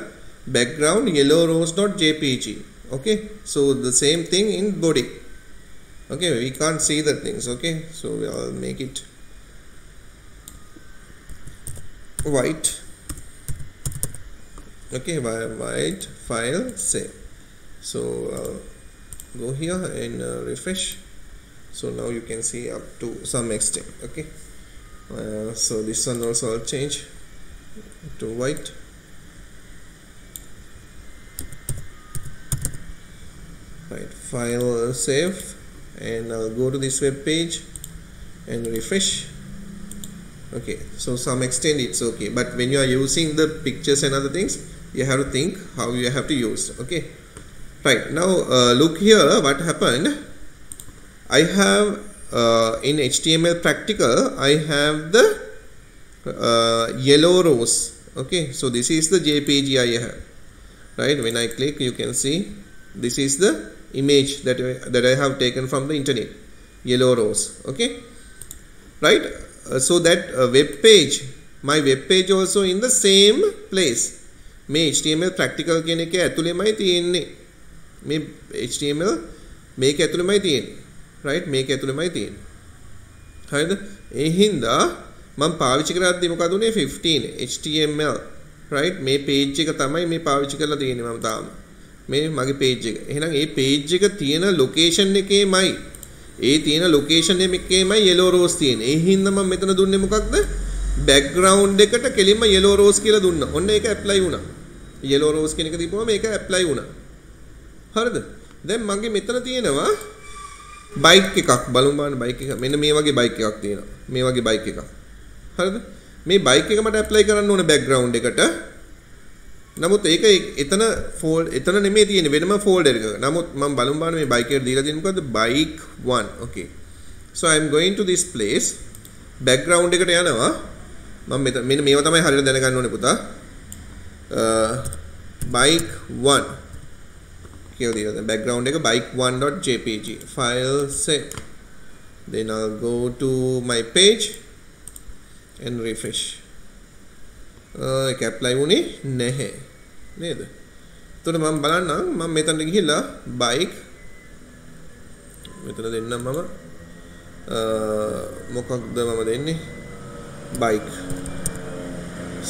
background yellow rose.jpg. Okay, so the same thing in body. Okay, we can't see the things. Okay, so I'll make it white. Okay, white, file, save. So I'll go here and refresh. So now you can see up to some extent. Okay, so this one also I'll change to white. Right, file, save. And I'll go to this web page and refresh. Okay, so some extent it's okay, but when you are using the pictures and other things, you have to think how you have to use. Okay, right, now look here what happened. I have in HTML practical I have the yellow rose. Okay, so this is the JPG I have, right? When I click, you can see this is the image that I have taken from the internet, yellow rose. Okay, right? So that web page, my web page also in the same place. මේ HTML practical කියන එක ඇතුළේමයි තියෙන්නේ. මේ HTML මේක ඇතුළේමයි තියෙන්නේ. right? මේක ඇතුළේමයි තියෙන්නේ. හරිද? ඒ හින්දා මම පාවිච්චි කරද්දී මොකද උනේ 15 HTML right මේ page එක තමයි මේ පාවිච්චි කරලා තියෙන්නේ මම තාම මේ මගේ page එක. එහෙනම් මේ page එක තියෙන location එකේමයි ඒ තියෙන location එකේමයි yellow rose තියෙන්නේ. ඒ හින්දා මම මෙතන දුන්නේ මොකක්ද? background එකට කෙලින්ම yellow rose කියලා දුන්නා. ඔන්න ඒක apply වුණා. yellow rose කියන එක දීපුවම මේක apply වුණා. හරිද? දැන් මගේ මෙතන තියෙනවා bike එකක් බලමු බලන්න bike එක. මෙන්න මේ වගේ bike එකක් තියෙනවා. මේ වගේ bike එකක්. හරිද? මේ bike එක මට apply කරන්න ඕනේ background එකට. නමුත් ඒක එතන එතන නෙමෙයි තියෙන්නේ වෙනම folder එකක. නමුත් මම බලමු බලන්න මේ bike එකට දීලා තියෙන්නේ මොකද්ද? bike 1. Okay. So I am going to this place. background එකට යනවා. මම මෙන්න මේවා තමයි හරියට දැනගන්න ඕනේ පුතා. bike 1 කියලා දීලා දැන් background එක bike1.jpg file save. Then I'll go to my page and refresh. ඒක apply වුණේ නැහැ නේද? එතකොට මම බලන්නම් මම මෙතනට ගිහිල්ලා bike මෙතන දෙන්නම් මම මොකක්ද මම දෙන්නේ bike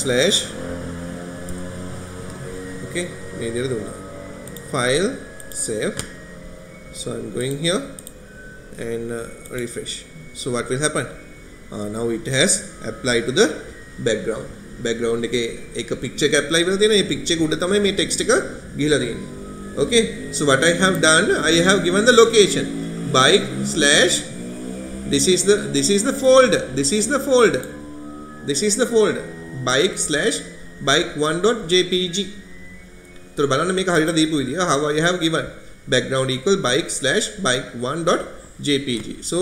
slash okay මේ විදිහට දුන්නා file save. So I'm going here and refresh. So what will happen? Now it has applied to the background. background එකේ එක picture එක apply වෙලා තියෙනවා. මේ picture එක උඩ තමයි මේ text එක ගිහලා තියෙන්නේ. Okay, so what I have done, I have given the location bike slash this is the folder bike slash bike1.jpg. तो බලන්න මේක හරියට දීපු විදිය how I have given background equal bike slash bike1.jpg. So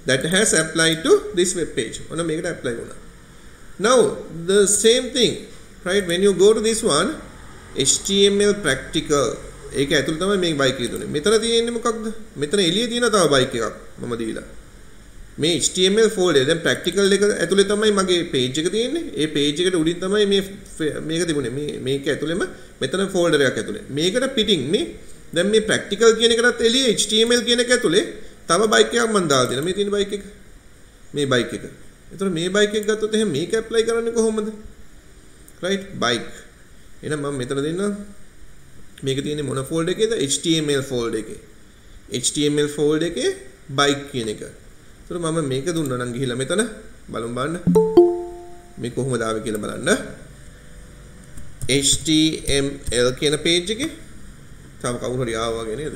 that has applied to this web page. ඔන්න මේකට apply වුණා. Now the same thing, right? When you go to this one HTML practical ඒක ඇතුළේ තමයි මේ bike එක දුන්නේ. මෙතන තියෙන්නේ මොකක්ද? මෙතන එළියේ තියෙන තව bike එකක් මම දීලා. මේ HTML folder දැන් practical එක ඇතුළේ තමයි මගේ page එක තියෙන්නේ. ඒ page එකට උඩින් තමයි මේක තිබුණේ. මේක ඇතුළේම මෙතන folder එකක් ඇතුළේ. මේකට පිටින් මේ දැන් මේ practical කියන එකටත් එළියේ HTML කියන එක ඇතුළේ තව bike එකක් මම දාලා තියෙනවා. මේ තියෙන bike එක. මේ bike එක. එතකොට මේ bike එක ගත්තොත් එහෙනම් මේක apply කරන්නේ කොහොමද? right bike. එහෙනම් මම මෙතන දෙන්නම්. මේක තියෙන්නේ මොන folder එකේද? HTML folder එකේ. HTML folder එකේ bike කියන එක. එතකොට මම මේක දුන්නා නම් ගිහිල්ලා මෙතන බලමු බලන්න. මේ කොහොමද ආවේ කියලා බලන්න. HTML කියන page එකේ තව කවුරු හරි ආවා වගේ නේද?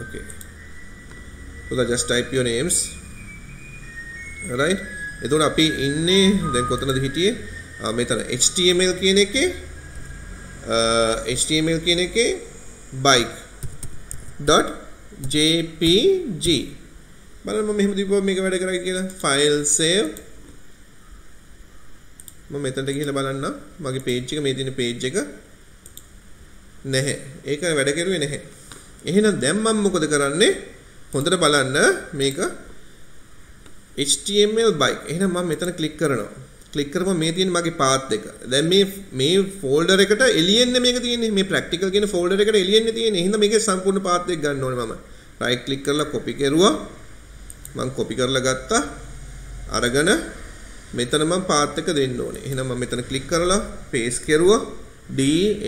Okay. So just type your names. Alright. එතකොට අපි ඉන්නේ දැන් කොතනද හිටියේ? මෙතන HTML කියන එකේ bike.jpg බලන්න මම මෙහෙම දීපුවා මේක වැඩ කරයි කියලා file save මම මෙතනට ගිහලා බලන්න මගේ page එක මේ තියෙන page එක නැහැ ඒක වැඩ කරුවේ නැහැ එහෙනම් දැන් මම මොකද කරන්නේ හොඳට බලන්න මේක HTML bike එහෙනම් මම මෙතන ක්ලික් කරනවා ක්ලික් කරපුවා මේ තියෙන මගේ path එක දැන් මේ folder එකට එළියෙන්නේ මේක තියෙන්නේ මේ practical කියන folder එකට එළියෙන්නේ තියෙන්නේ එහෙනම් මේකේ සම්පූර්ණ path එක ගන්න ඕනේ මම right click කරලා copy කරුවා මම copy කරලා ගත්තා අරගෙන මෙතන මම path එක දෙන්න ඕනේ එහෙනම් මම මෙතන click කරලා paste කරුවා D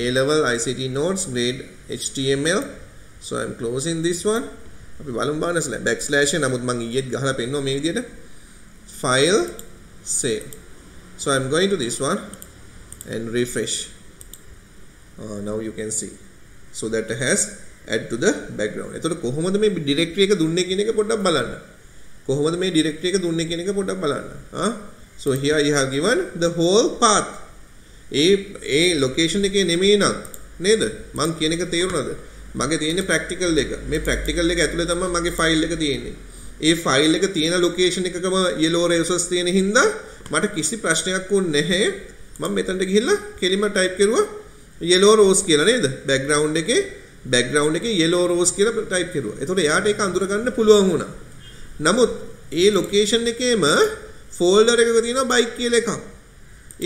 A level ICT notes grade HTML so I am closing this one අපි බලමු බලන්න backslash එක නමුත් මම ඊයේත් ගහලා පෙන්නුවා මේ විදිහට file save so I am going to this one and refresh now you can see so that has add to the background එතකොට කොහොමද මේ directory එක දුන්නේ කියන එක පොඩ්ඩක් බලන්න කොහොමද මේ directory එක දුන්නේ කියන එක පොඩ්ඩක් බලන්න so here I have given the whole path A location එකේ නෙමෙයි නම් නේද මම කියන එක තේරුණාද මගේ තියෙන්නේ practical එක මේ practical එක ඇතුලේ තමයි මගේ file එක තියෙන්නේ ඒ file එක තියෙන location එකකම yellow roses තියෙන හින්දා මට කිසි ප්‍රශ්නයක් වුනේ නැහැ මම මෙතනට ගිහිල්ලා කෙලිම type කරුවා yellow rose කියලා නේද background එකේ yellow rose කියලා type කරුවා එතකොට එයාට ඒක අඳුර ගන්න පුළුවන් වුණා නමුත් ඒ location එකේම folder එකක තියෙනවා bike කියලා එකක්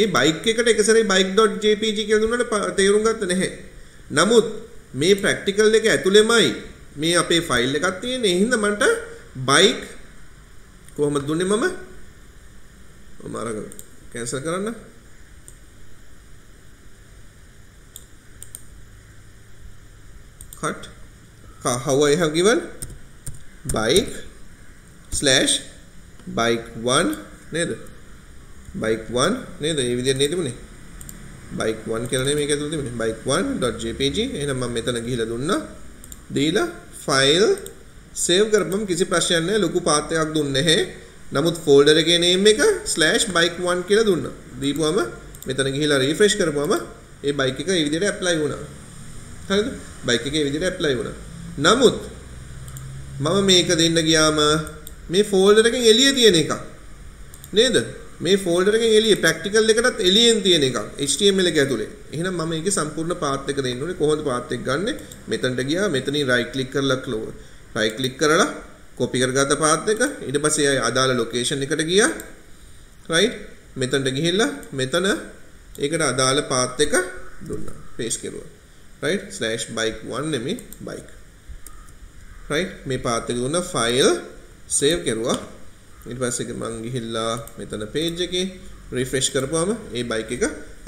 ඒ bike එකට එක සැරේ bike.jpg කියලා දුන්නාට තේරුම් ගත්ත නැහැ නමුත් මේ practical එක ඇතුළෙමයි මේ අපේ file එකක් තියෙන්නේ. ඒ හින්දා මන්ට bike කොහොමද දුන්නේ මම මාර කැන්සල් කරන්න. cut. How I have given bike slash bike 1 නේද? bike 1 නේද? මේ විදිහට නේද තිබුණේ? bike 1 කියලා නේ මේක ඇතුළේ තිබුණේ. bike 1.jpg. එහෙනම් මම මෙතන ගිහිලා දුන්නා. දීලා ෆයිල් සේව් කරපම් කිසි ප්‍රශ්නයක් නැහැ. ලොකු පාත් එකක් දුන්නේ නැහැ. නමුත් ෆෝල්ඩර් එකේ නේම් එක /bike1 කියලා දුන්නා. දීපුවම මෙතන ගිහිලා රිෆ්‍රෙෂ් කරපුවම ඒ බයික් එක මේ විදිහට ඇප්ලයි වුණා. හරිද? බයික් එකේ මේ විදිහට ඇප්ලයි වුණා. නමුත් මම මේක දෙන්න ගියාම මේ ෆෝල්ඩර් එකෙන් එළිය තියෙන එකක් නේද? මේ ෆෝල්ඩර් එකෙන් එළිය ප්‍රැක්ටිකල් එකටත් එළියෙන් තියෙන එකක් HTML එක ඇතුලේ. එහෙනම් මම මේකේ සම්පූර්ණ පාත් එක දෙන්න ඕනේ. කොහොමද පාත් එක ගන්නෙ? මෙතනට ගියා. මෙතනින් රයිට් ක්ලික් කරලා රයිට් ක්ලික් කරලා කොපි කරගත්ත පාත් එක. ඊට පස්සේ ආය අදාළ ලොකේෂන් එකට ගියා. රයිට්. මෙතනට ගිහිල්ලා මෙතන ඒකට අදාළ පාත් එක දුන්නා. පේස්ට් කරුවා. රයිට්. /bike1 නෙමෙයි bike. රයිට්. මේ පාත් එක දුන්නා. ෆයිල් සේව් කරුවා. ඊට පස්සේ මම ගිහිල්ලා මෙතන page එකේ refresh කරපුවාම ඒ bike එක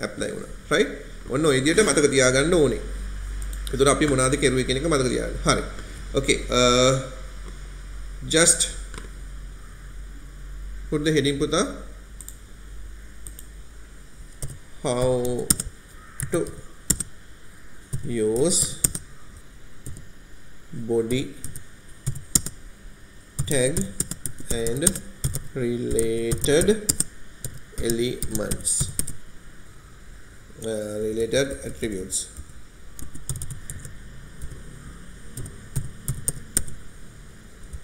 apply වුණා. right? ඔන්න ඔය විදිහට මතක තියාගන්න ඕනේ. එතකොට අපි මොනවද කරුවේ කියන එක මතක තියාගන්න. හරි. okay. Just put the heading පුතා. How to use body tag and related elements, related attributes.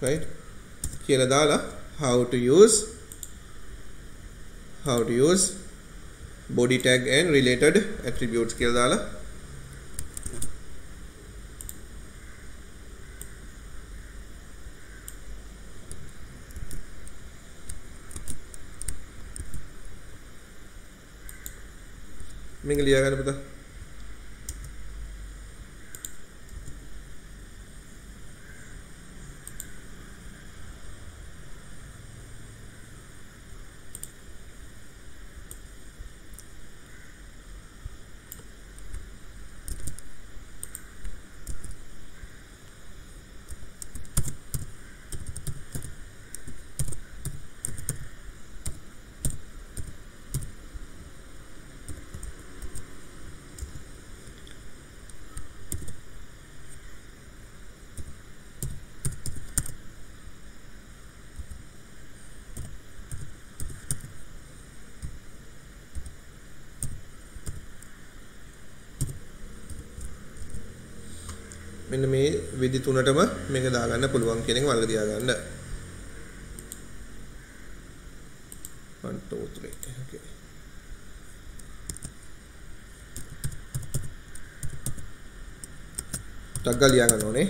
Right? Here dala how to use body tag and related attributes කියලා දාලා මේක ලියා ගන්න පුතා. මෙන්න මේ විදි තුනටම මේක දාගන්න පුළුවන් කියන එක මතක තියාගන්න. 1 2 3 okay. ටග් ගාලා ලියා ගන්න ඕනේ.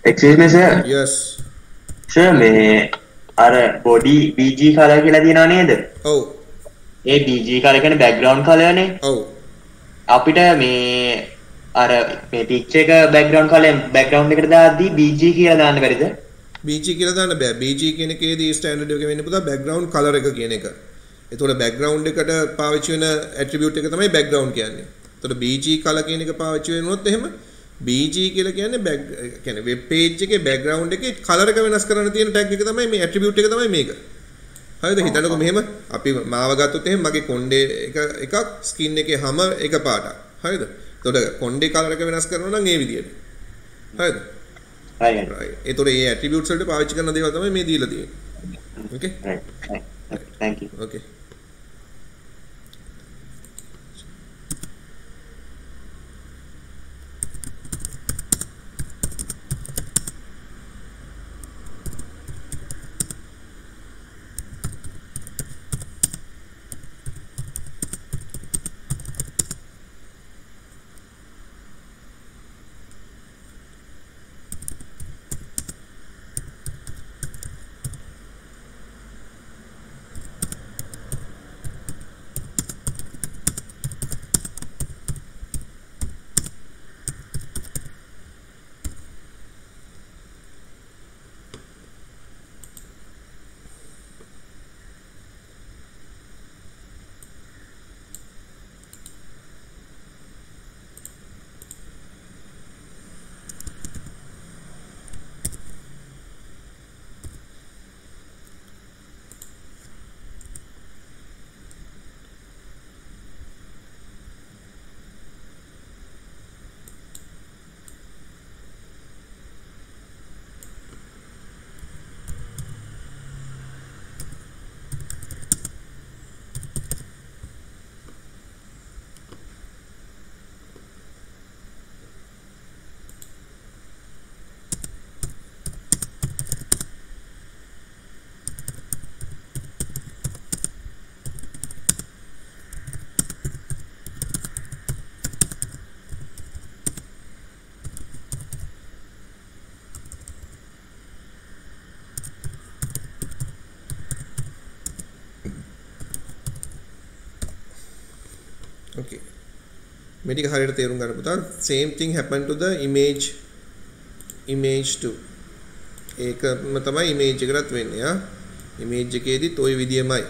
Excuse me sir. Yes. Sir මේ අර body BG color කියලා තියෙනව නේද? ඔව්. ඒ BG color කියන්නේ background color නේ. ඔව්. අපිට මේ අර මේ picture එක background එකට දාද්දී BG කියලා දාන්න බැරිද? BG කියලා දාන්න බෑ. BG කියන එකේදී ස්ටෑන්ඩඩ් එක වෙන්නේ පුතා background color එක කියන එක. එතකොට background එකට පාවිච්චි වෙන attribute එක තමයි background කියන්නේ. එතකොට BG color කියන එක පාවිච්චි වෙනොත් එහෙම BG කියලා කියන්නේ web page එකේ background එකේ color එක වෙනස් කරන්න තියෙන tag එක තමයි මේ attribute එක තමයි මේක. හරිද? හිතන්නකෝ මෙහෙම අපි මාව ගත්තොත් එහෙම මගේ කොණ්ඩේ එකක් skin එකේ හැම එක පාටක්. හරිද? එතකොට කොණ්ඩේ color එක වෙනස් කරනවා නම් ඒ විදියට. හරිද? right. එතකොට මේ attributes වලට පාවිච්චි කරන දේවල් තමයි මේ දීලා තියෙන්නේ. Okay? Right. Thank you. Okay. okay මේ ටික හරියට තේරුම් ගන්න පුතා same thing happened to the image too ඒකම තමයි image එකටත් වෙන්නේ image එකේදීත් ওই විදියමයි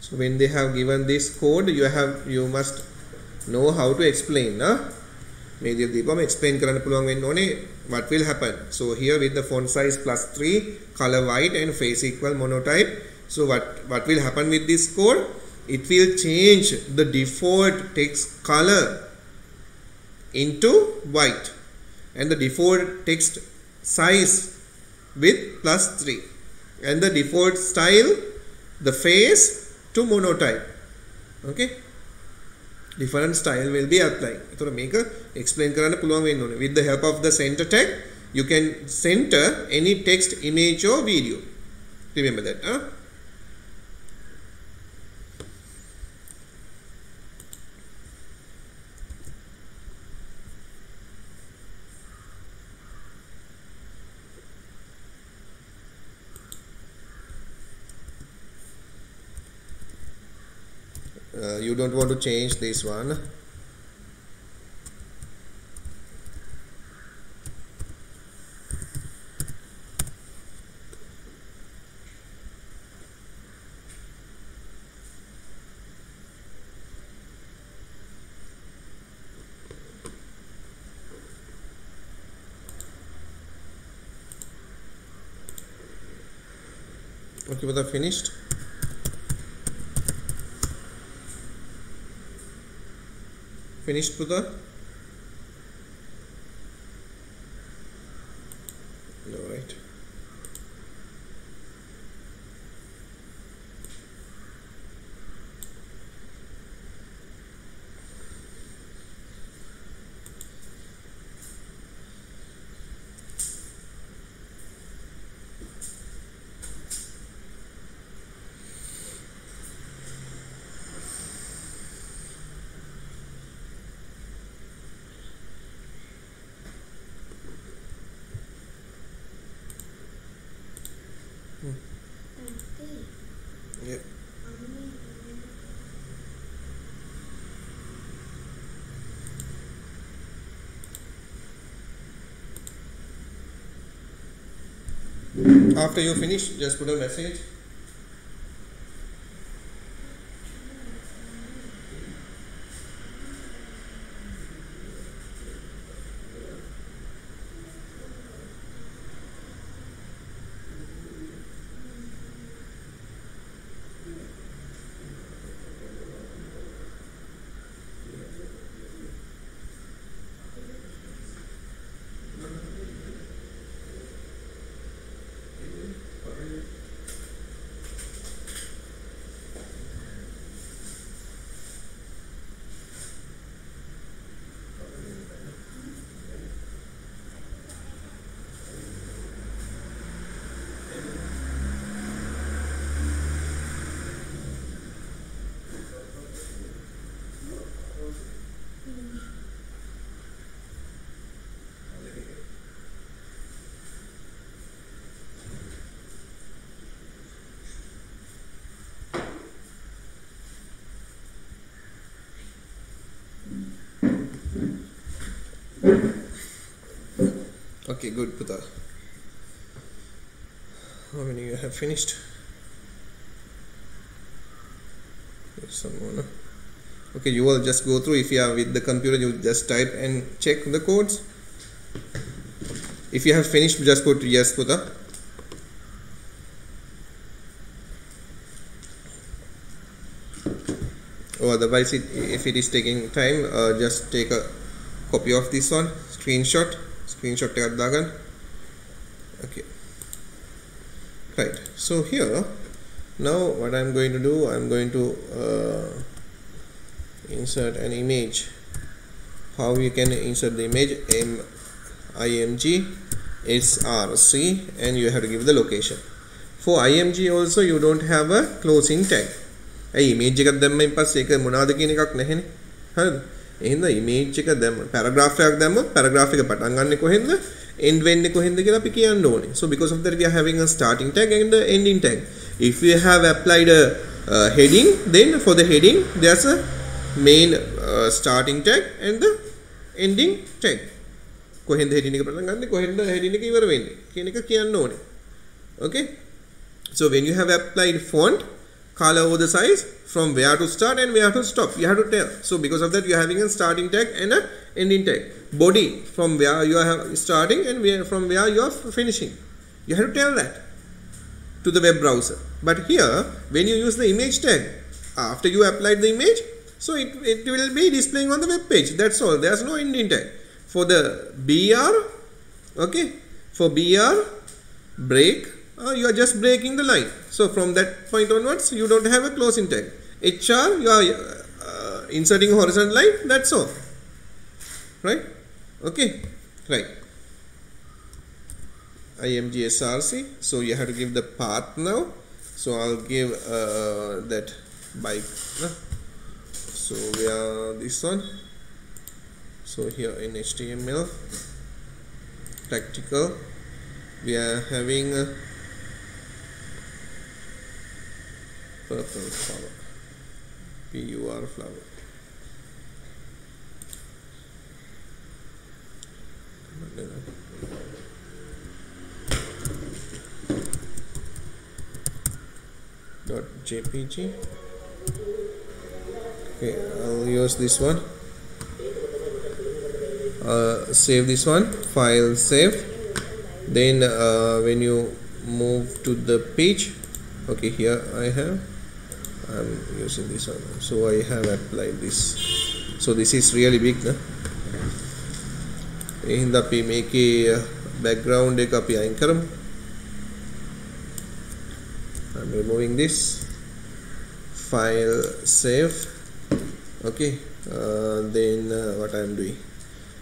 So when they have given this code, you must know how to explain. May Deepam explain කරන්න පුළුවන් වෙන්න ඕනේ what will happen. So here with the font size +3, color white and face equal monotype. So what will happen with this code? It will change the default text color into white and the default text size with +3 and the default style, the face to monotype. Okay, different style will be applied. So make a explain කරන්න පුළුවන් වෙන්න ඕනේ. With the help of the center tag, you can center any text, image or video. Remember that, huh? You don't want to change this one. Okay, but finished. Finished, Pudha? All right. Yep. After you finish, just put a message. Okay, good, Pudha. How many you have finished? There's some more, no? Okay, you will just go through. If you are with the computer, you just type and check the codes. If you have finished, just put yes, Pudha. Or otherwise, if it is taking time, just take a copy of this one, screenshot එකක් දාගන්න. Okay, right. So here now what I'm going to do, I'm going to insert an image. How you can insert the image? img src, and you have to give the location. For img also you don't have a closing tag. image එකක් දැම්මයින් පස්සේ ඒක මොනවද කියන එකක් නැහැනේ. හරිද? එහෙනම් image එක දැම්ම paragraph එකක් දැම්මොත් paragraph එක පටන් ගන්නෙ කොහෙන්ද? end වෙන්නේ කොහෙන්ද කියලා අපි කියන්න ඕනේ. So because of that we are having a starting tag and the ending tag. If we have applied a heading, then for the heading there's a main starting tag and the ending tag. කොහෙන්ද heading එක පටන් ගන්නෙ, කොහෙන්ද heading එක ඉවර වෙන්නේ කියන එක කියන්න ඕනේ. Okay? So when you have applied font, color over the size, from where to start and where to stop, you have to tell. So because of that you are having a starting tag and a ending tag. Body, from where you are starting and from where you are finishing, you have to tell that to the web browser. But here when you use the image tag, after you applied the image, so it will be displaying on the web page. That's all. There's no ending tag. For the BR, okay, for BR break, you are just breaking the line. So from that point onwards you don't have a closing tag. HR, you are inserting a horizontal line, that's all, right? Okay, right. imgsrc, so you have to give the path now. So I'll give that bike, so we are this one. So here in HTML practical we are having a purple flower, PUR flower. .jpg. Okay, I'll use this one. Save this one, file save. Then when you move to the page, okay, here I'm using this one, so I have applied this. So this is really big, na? Hinda api meke background එක අපි අයින් කරමු. I'm removing this, file save. Okay, then what I am doing,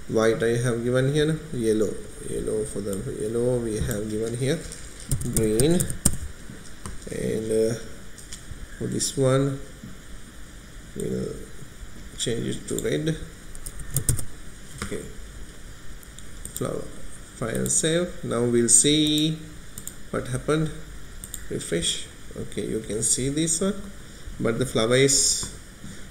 white I have given here, no? Yellow for the yellow we have given here, green, and for this one we'll change it to red. Okay, flower, file save. Now we'll see what happened. Refresh. Okay, you can see this one, but the flower is,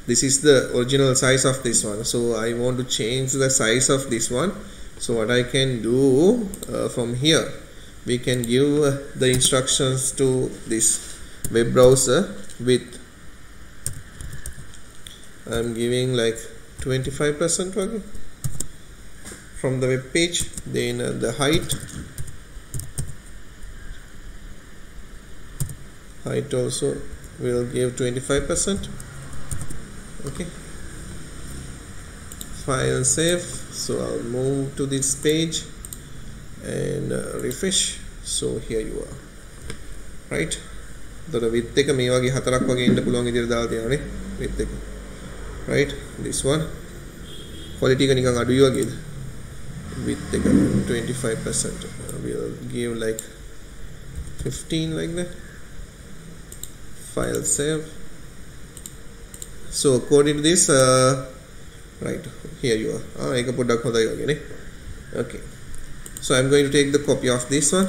this is the original size of this one, so I want to change the size of this one. So what I can do, from here we can give the instructions to this web browser with, I'm giving like 25% okay, from the web page. Then the height also will give 25%. Okay, file save. So I'll move to this page and refresh. So here you are, right? The width එක මේ වගේ හතරක් වගේ ඉන්න පුළුවන් විදිහට දාලා තියෙනවානේ width එක, right? This one quality එක නිකන් අඩුයි වගේද, width එක 25%. We'll give like 15 like that. File save. So according to this, right, here you are. එක පොඩ්ඩක් හොඳයි වගේ නේ. Okay, so I'm going to take the copy of this one,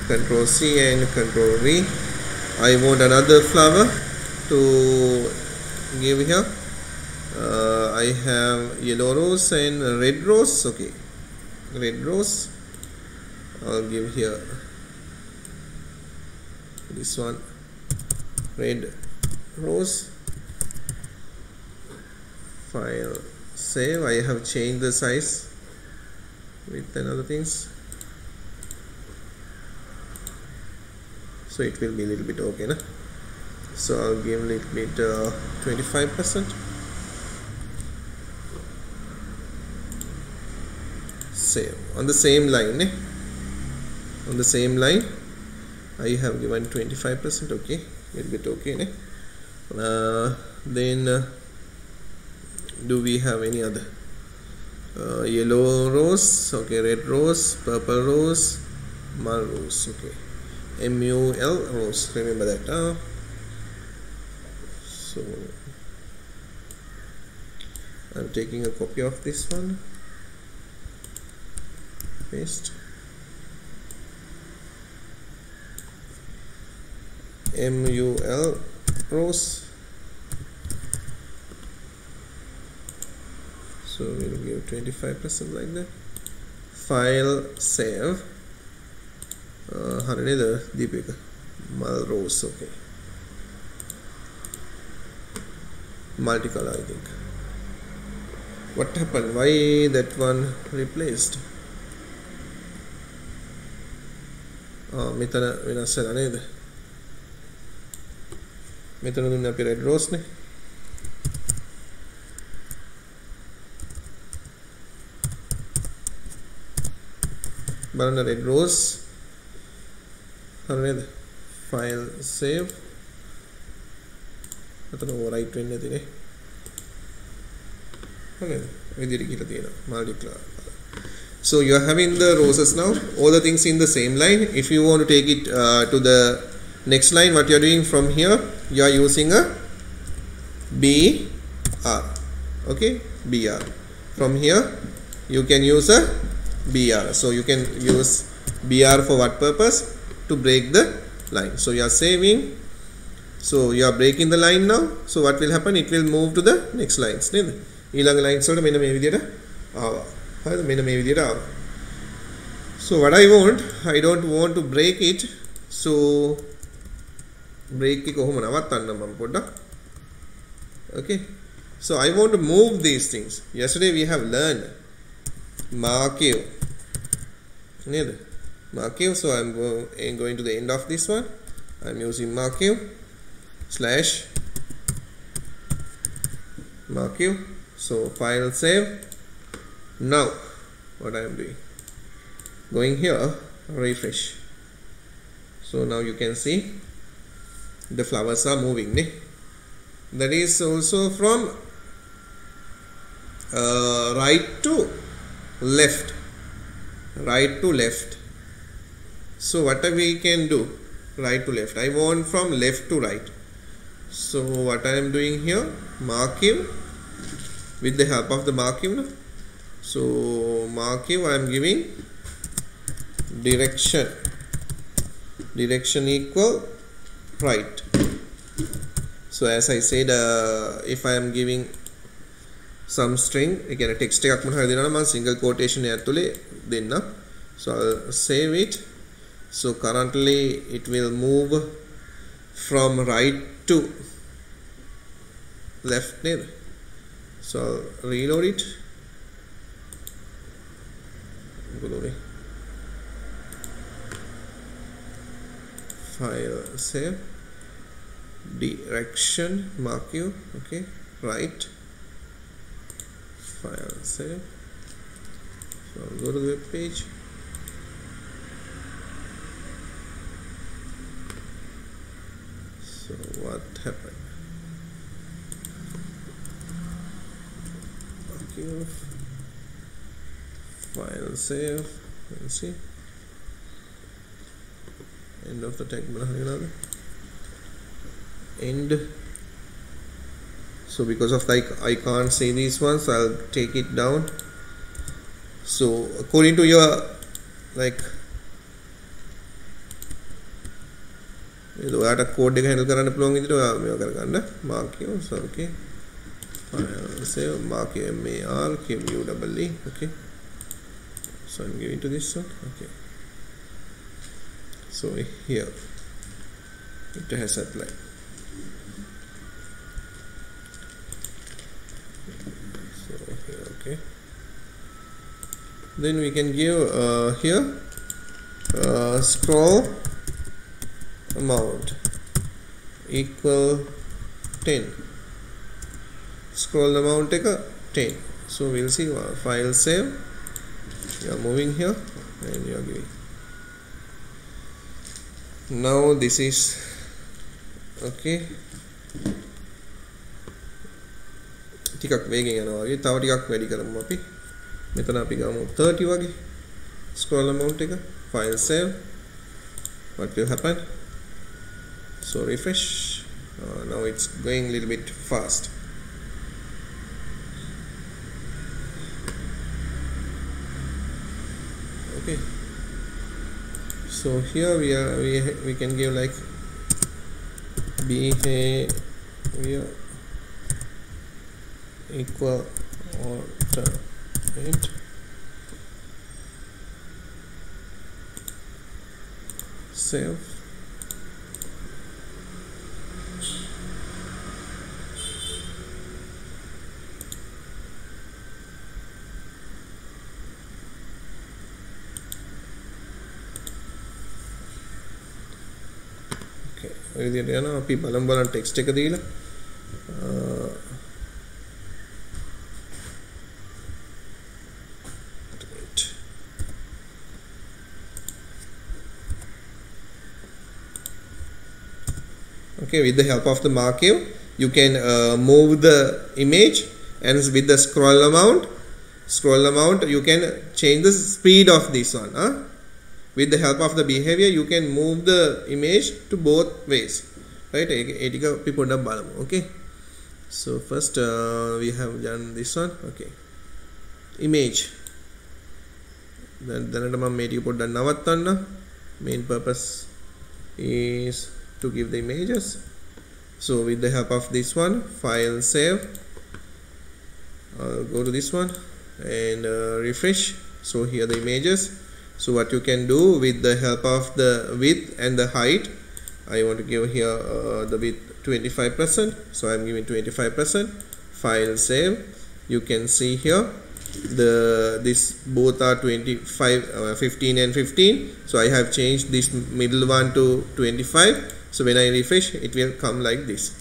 Control C and Control V. I want another flower to give here. I have yellow rose and red rose. Okay, red rose I'll give here, this one, red rose. File save. I have changed the size with another things, so it will be a little bit okay, na? So I'll give a little bit 25%. Save. On the same line, eh? On the same line I have given 25%. okay, a little bit okay, ne? Then do we have any other? Yellow rose, okay, red rose, purple rose, mul rose, okay, MUL rose, remember that. So I'm taking a copy of this one, paste, MUL rose. So we'll give 25% like that. File save. Harane the Deepika mul rose, okay, multicolor I think. What happened? Why that one replaced? මෙතන වෙනස් වෙලා නේද? මෙතන දුන්නේ අපි red rose නේ. බලන්න red rose හරි නේද? File save. අතන overwrite වෙන්නේ නැතිනේ. හරිද? විදිහට කියලා තියෙනවා multiply. So you are having the roses now, all the things in the same line. If you want to take it to the next line, what you are doing from here, you are using a BR. Okay, BR. From here you can use a BR. So you can use BR for what purpose? To break the line. So you are saving. So you are breaking the line now. So what will happen? It will move to the next lines. ඊළඟ lines වලට මෙන්න මේ විදිහට ආවා. හරිද? මෙන්න මේ විදිහට ආවා. So what I don't want to break it. So break එක කොහොම නවත්තන්න මම පොඩ්ඩක්. Okay. So I want to move these things. Yesterday we have learned Marquee. Marquee. So I'm going to the end of this one. I'm using Marquee / Marquee. So file save. Now what I am doing, going here, refresh. So now you can see the flowers are moving. That is also from right to left. So what we can do, right to left. I want from left to right. So what I am doing here, Marquee, with the help of the Marquee. So Marquee, I am giving direction equal right. So as I said, if I am giving some string, again a text එකක් මොනවා හරි දෙනවා නම් මම single quotation එකක් තුලේ දෙන්න. So I'll save it. So currently it will move from right to left. So I'll reload it. File save. Direction Marquee. Okay, right. File save. So I'll go to the web page. So what happened? Marquee. File save. Let's see. End of the tag. End. So because of like I can't say these ones, I'll take it down. So according to your like ඔයාට code එක handle කරන්න පුළුවන් විදිහට ඔයා මේව කරගන්න. Marquee. So okay. File save Marquee MARQUE. Okay. So I'm giving to this one. Okay. So here it has applied. So here, okay. Then we can give here scroll amount equal 10. Scroll amount take a 10. So we'll see. File save. You are moving here and you are giving. Now this is okay. ටිකක් වේගෙන් යනවා වගේ. තව ටිකක් වැඩි කරමු අපි. මෙතන අපි ගමු 30 වගේ. Scroll amount එක. File save. What will happen? So refresh. Now it's going a little bit fast. Okay. So here we can give like behavior equal alternate save. විදියට යනවා අපි බලමු ටෙක්ස්ට් එක දීලා okay, with the help of the Marquee you can move the image, and with the scroll amount you can change the speed of this one. With the help of the behavior you can move the image to both ways, right? Okay, so first we have done this one. Okay, image. Then main purpose is to give the images. So with the help of this one, file save, I'll go to this one and refresh. So here the images. So what you can do with the help of the width and the height, I want to give here the width 25%, so I'm giving 25%. File save. You can see here this both are 25 15 and 15, so I have changed this middle one to 25. So when I refresh, it will come like this.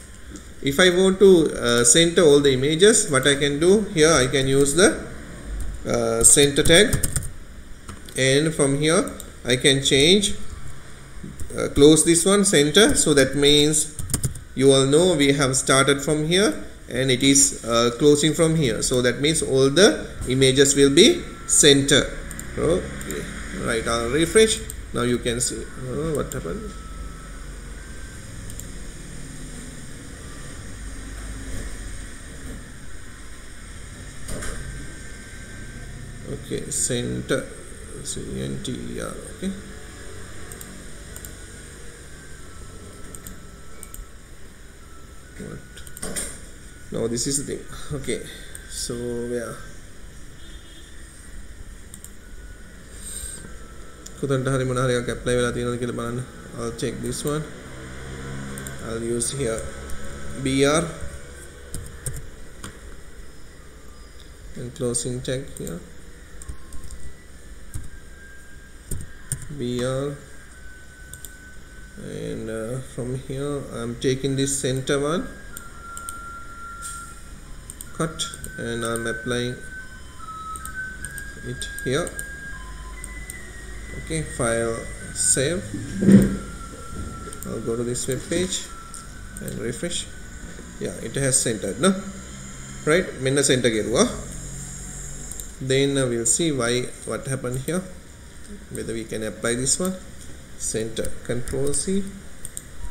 If I want to center all the images, what I can do here, I can use the center tag, and from here I can change close this one, center. So that means you all know we have started from here and it is closing from here, so that means all the images will be center. Okay, right, I'll refresh. Now you can see what happened. Okay, center, CNTR. Okay, what? Now this is the thing. Okay, so yeah, I'll check this one. I'll use here BR and closing tag here, BR, and from here I'm taking this center one, cut, and I'm applying it here. Okay, file save. I'll go to this web page and refresh. Yeah, it has centered, no? Right, menna center geruwa. Then we'll see what happened here, whether we can apply this one. Center, Control C,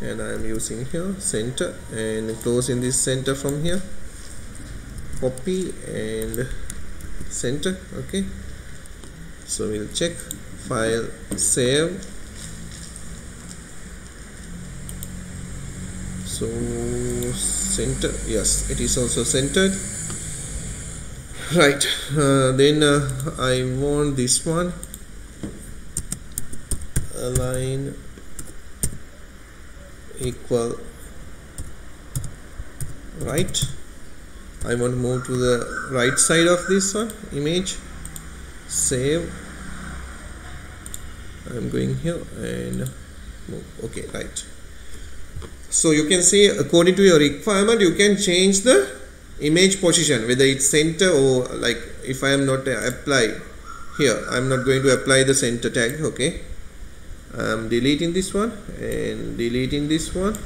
and I am using here center and closing this center from here, copy and center. Okay, so we'll check, file save. So center, yes, it is also centered. Right, then I want this one, align equal right. I want to move to the right side of this one, image, save. I'm going here and move. Okay, right. So you can see, according to your requirement, you can change the image position, whether it's center or, like, if I am not apply here, I'm not going to apply the center tag. Okay, I'm deleting this one and deleting this one.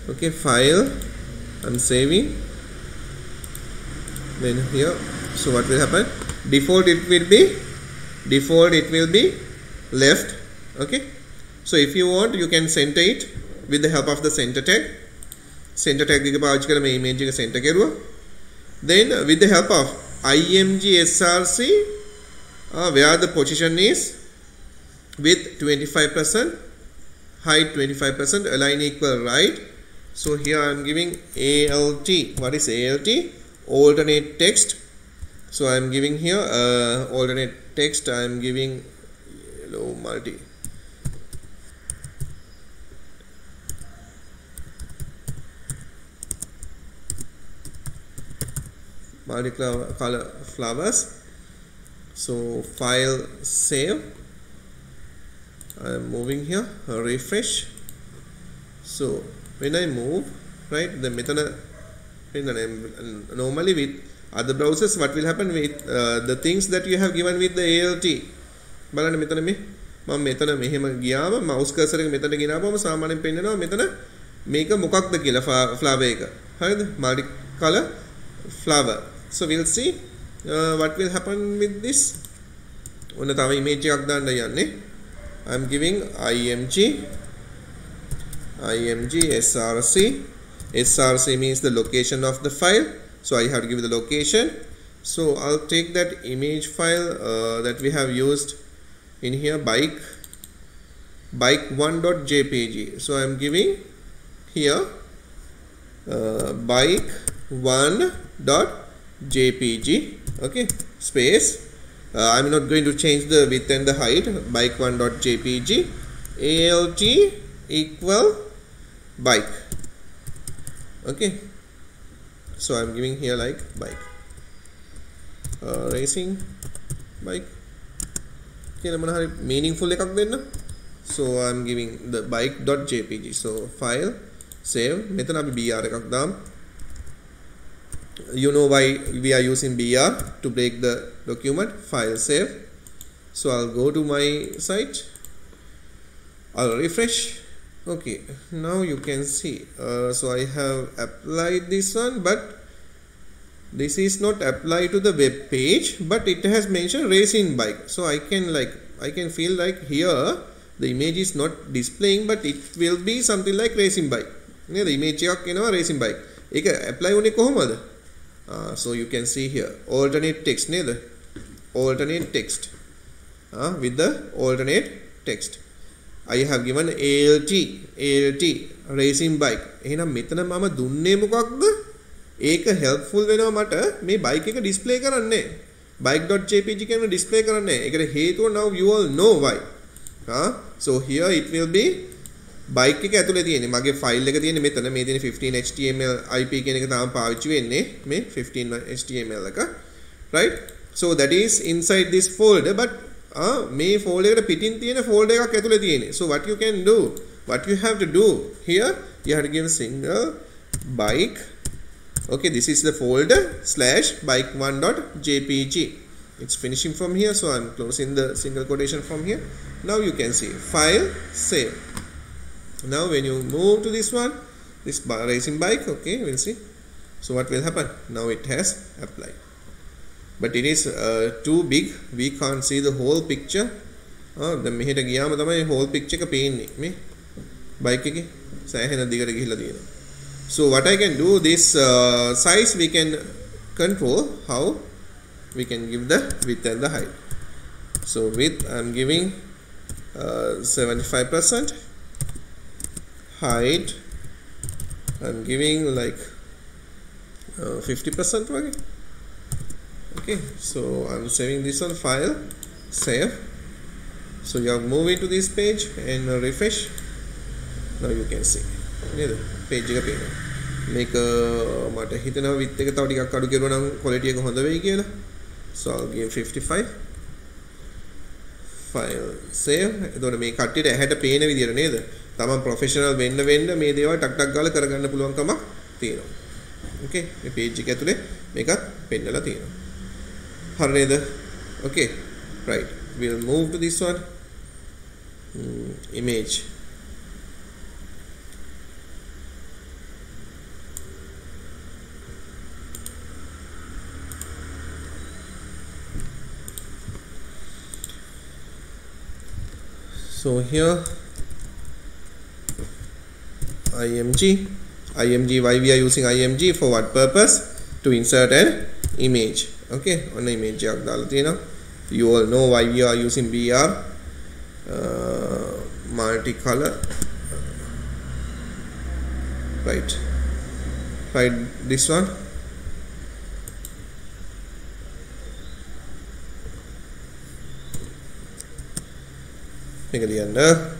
Okay, file, I'm saving. Then here, so what will happen? Default it will be left. Okay, so if you want, you can center it with the help of the center tag. Center tag එක පාවිච්චි කරලා මේ image එක center කරුවා. Then with the help of IMG SRC, where the position is with 25%, height 25%, align equal right. So here I am giving ALT. What is ALT? Alternate text. So I am giving here alternate text. I am giving yellow multi. Multi-color flowers. So file save. I am moving here, refresh. So when I move, right, the method normally with other browsers, what will happen with the things that you have given with the ALT. බලන්න මෙතන මම මෙතන මෙහෙම ගියාම mouse cursor එක මෙතන ගෙනාවම සාමාන්‍යයෙන් පෙන්නනවා මෙතන මේක මොකක්ද කියලා flower එක. හරිද? multi color flower. So we'll see what will happen with this. ඔන්න තව image එකක් දාන්න යන්නේ. I'm giving img src. src means the location of the file, so I have to give the location. So I'll take that image file that we have used in here, bike1.jpg. So I'm giving here bike1.jpg, okay, space. I'm not going to change the width and the height. Bike1.jpg, alt equal bike. Okay, so I'm giving here like bike, racing bike. Meaningful එකක් දෙන්න. So I'm giving the bike.jpg. So file, save. මෙතන අපි br එකක් දාමු. You know why we are using br, to break the document. File, save. So I'll go to my site, I'll refresh. Okay, now you can see so I have applied this one, but this is not applied to the web page, but it has mentioned racing bike. So I can feel like here the image is not displaying, but it will be something like racing bike. The image එකක් එනවා racing bike. ඒක apply උනේ කොහොමද? So you can see here alternate text නේද? Alternate text with the alternate text. I have given alt racing bike. එහෙනම් මෙතන මම දුන්නේ මොකක්ද? ඒක helpful වෙනවා මට මේ bike එක display කරන්නේ. bike.jpg කියන display කරන්නේ. ඒකට හේතුව now you all know why. So here it will be bike එක ඇතුලේ තියෙන්නේ. මගේ file එක තියෙන්නේ මෙතන. මේ තියෙන 15 html ip කියන එක තාම පාවිච්චි වෙන්නේ. මේ 15 html එක. Right? So that is inside this folder, but මේ folder එකට පිටින් තියෙන folder එකක් ඇතුලේ තියෙන්නේ. So what you can do, what you have to do here, you have to give a single bike. Okay, this is the folder /bike1.jpg. It's finishing from here, so I'm closing the single quotation from here. Now you can see file, save. Now when you move to this one, this racing bike, okay, we'll see. So what will happen? Now it has applied, but it is too big. We can't see the whole picture. දැන් මෙහෙට ගියාම තමයි whole picture එක පේන්නේ මේ bike එකේ සෑහෙන දිගට ගිහිල්ලා තියෙනවා. So what I can do, this size we can control how we can give the width and the height. So width I'm giving 75%, height I'm giving like 50% okay. Okay, so I'm saving this on file, save. So you have moved into this page and refresh. Now you can see page එක පේනවා. මේක මට හිතෙනවා width එක තව ටිකක් අඩු කරුවා නම් quality එක හොඳ වෙයි කියලා. So I'll give 55. File, save. එතකොට මේ කට්ටියට ඇහැට පේන විදියට නේද? තමන් ප්‍රොෆෙෂනල් වෙන්න මේ දේවල් ටක් ටක් ගාලා කරගන්න පුළුවන් කමක් තියෙනවා. Okay, මේ page එක ඇතුලේ මේකත් පෙන්නලා තියෙනවා. හරි නේද? Okay, right. We'll move to this one. Image. So here img, why we are using img, for what purpose? To insert an image. Okay, on the image එකක් දාලා තියෙනවා. You all know why we are using br, multicolor. Right, this one. Make it under.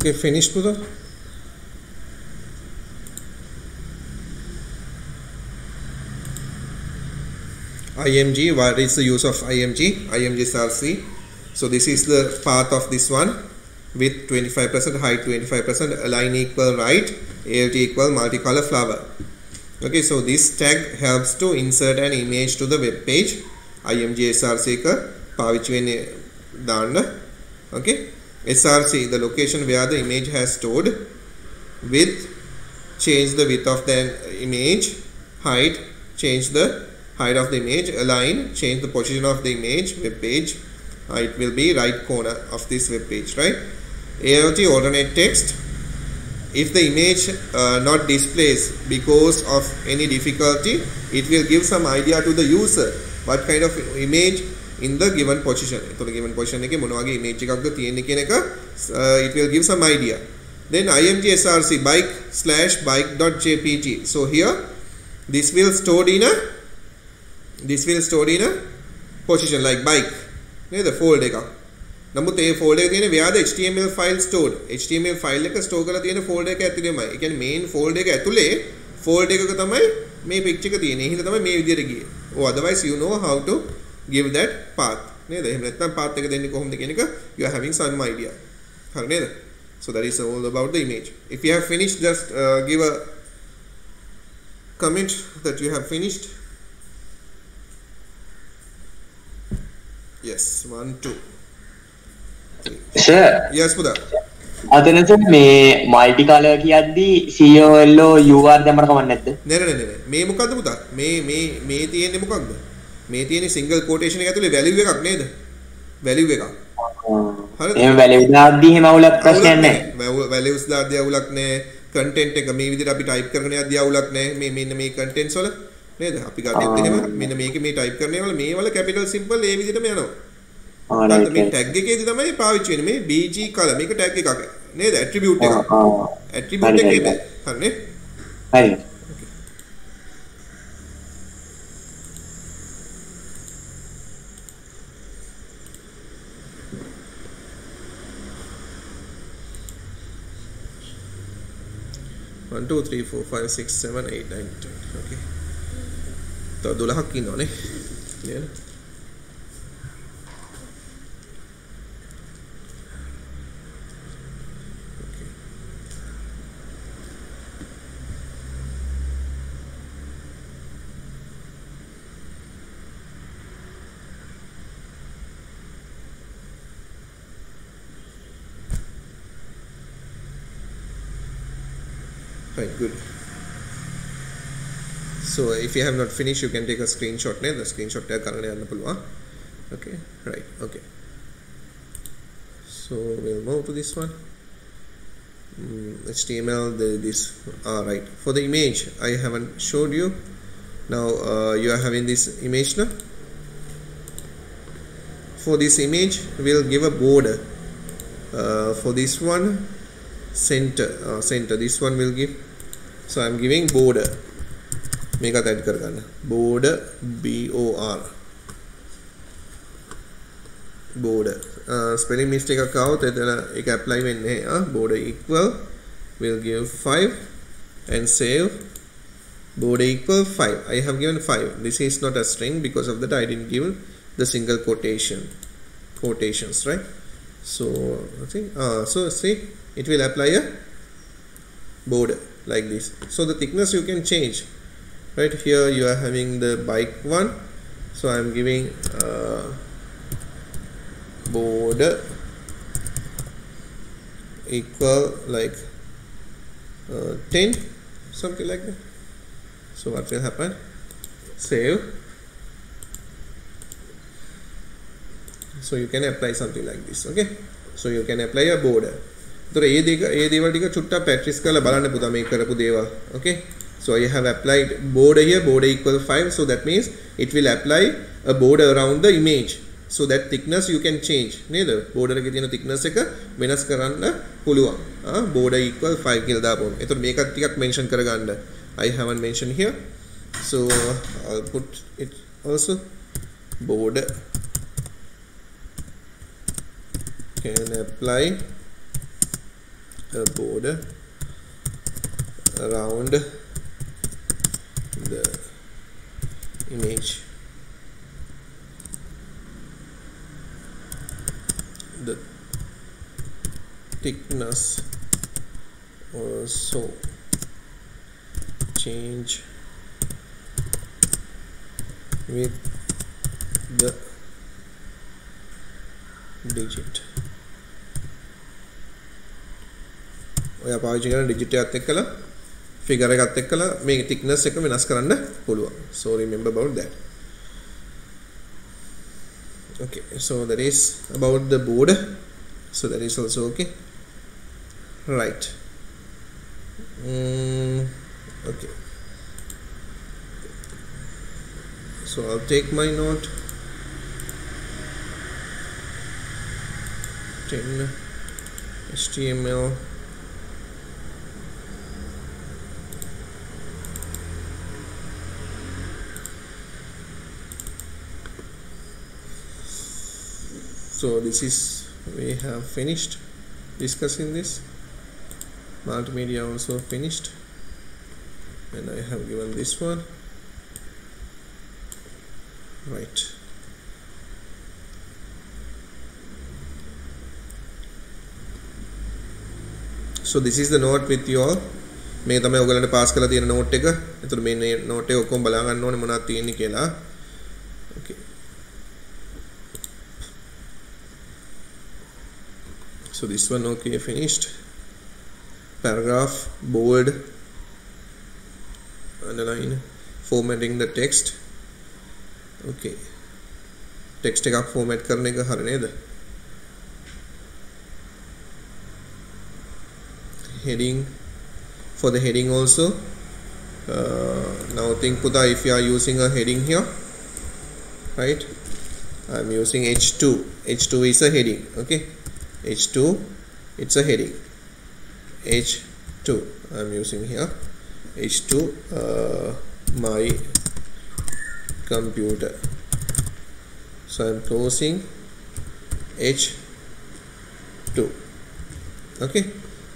Okay, finished Pudha? IMG, what is the use of IMG? IMG SRC. So this is the path of this one with 25% height, 25% align equal right, ALT equal multicolor flower. Okay, so this tag helps to insert an image to the web page. IMG SRC ka පාවිච්චි වෙන්නේ දාන්න. Okay, SRC, the location where the image has stored, width, change the width of the image, height, change the height of the image, align, change the position of the image, web page. It will be right corner of this web page, right? ALT, alternate text. If the image not displays because of any difficulty, it will give some idea to the user what kind of image in the given position. So the given position එකේ මොන වගේ image එකක්ද තියෙන්නේ කියන එක it will give some idea. Then IMG SRC bike/bike.jpg. So here this will stored in a position like bike. නේද folder එකක්. නමුත් ඒ folder එකේ තියෙන where the HTML file stored. HTML file එක store කරලා තියෙන folder එක ඇතුළේමයි. ඒ කියන්නේ main folder එක ඇතුලේ folder එකක තමයි මේ picture එක තියෙන්නේ. ඒ හින්දා තමයි මේ විදිහට ගියේ. Oh, otherwise you know how to give that path. නේද? එහෙම නැත්නම් path එක දෙන්නේ කොහොමද කියන එක you are having some idea. හරි නේද? So that is all about the image. If you have finished, just give a comment that you have finished. Yes, 1 2. Sure. Yes, Pudha. අතන සර් මේ මල්ටි කලර් කියද්දි COLO UR දැම්මම කමක් නැද්ද? නෑ. මේ මොකද්ද පුතා? මේ තියෙන්නේ මොකක්ද? මේ තියෙන්නේ single quotation එක ඇතුලේ value එකක් නේද? value එකක්. හරිද? එහෙම value දාද්දි එහෙම අවුලක් ප්‍රශ්නයක් නැහැ. values දාද්දි අවුලක් නැහැ. content එක මේ විදිහට අපි type කරගෙන යද්දි අවුලක් නැහැ. මේ මෙන්න මේ contents වල නේද? අපි ගත්තත් එහෙම මෙන්න මේකේ මේ type කරන ඒවල මේ වල capital simple ඒ විදිහටම යනවා. මේ tag එකේදී තමයි පාවිච්චි වෙන්නේ මේ bg color මේක tag එකක් නේද attribute එකක් attribute එකේ හරිනේ හරි 1 2 3 4 5 6 7 8 9 10 okay තව 12ක් ඉන්නවනේ නේද Right, good. So if you have not finished, you can take a screenshot. The screenshot okay, right, okay. So we'll move to this one. HTML, this right. For the image, I haven't showed you. Now you are having this image now. For this image, we'll give a border. For this one, center. This one will give. So I'm giving border. Make a type kargana. Border BOR. Border. Spelling mistake account. Ek apply when border equal. We'll give 5 and save. Border equal 5. I have given 5. This is not a string because of that I didn't give the single quotations, right? So see, it will apply a border like this. So the thickness you can change. Right here you are having the bike one. So I am giving border equal like 10, something like that. So what will happen? Save. So you can apply something like this. Okay. So you can apply a border. So ඒ දේවල් ටික චුට්ටක් practice කරලා බලන්න පුතා මේ කරපු දේවල්. Okay. So I have applied border here, border equal 5. So that means it will apply a border around the image. So that thickness you can change. නේද? border එකේ තියෙන thickness එක වෙනස් කරන්න පුළුවන්. border equal 5 කියලා දාපුවම. එතකොට මේකත් ටිකක් mention කරගන්න. I haven't mentioned here. So I'll put it also. Border can apply a border around the image. The thickness also change with the digit. ඔය පාවිච්චි කරන digit එකත් එක්කලා figure එකත් එක්කලා මේ thickness එක වෙනස් කරන්න පුළුවන්. So remember about that. Okay, so that is about the border. So that is also okay. Right. Okay. So I'll take my note. 10 HTML. So this is, we have finished discussing this. Multimedia also finished, and I have given this one. Right. So this is the note with you all. මේ තමයි ඔයගලන්ට pass කරලා තියෙන note එක. එතකොට මේ note එක ඔක්කොම බලා ගන්න ඕනේ මොනවද තියෙන්නේ කියලා. Okay. So this one okay, finished. Paragraph, bold, underline, formatting the text. Okay. Text එකක් format කරන එක හරිය නේද? Heading, for the heading also. Now think Puta, if you are using a heading here, right? I am using H2. H2 is a heading. Okay. H2, it's a heading. H2 I am using here. H2 my computer. So I am closing H2. Okay.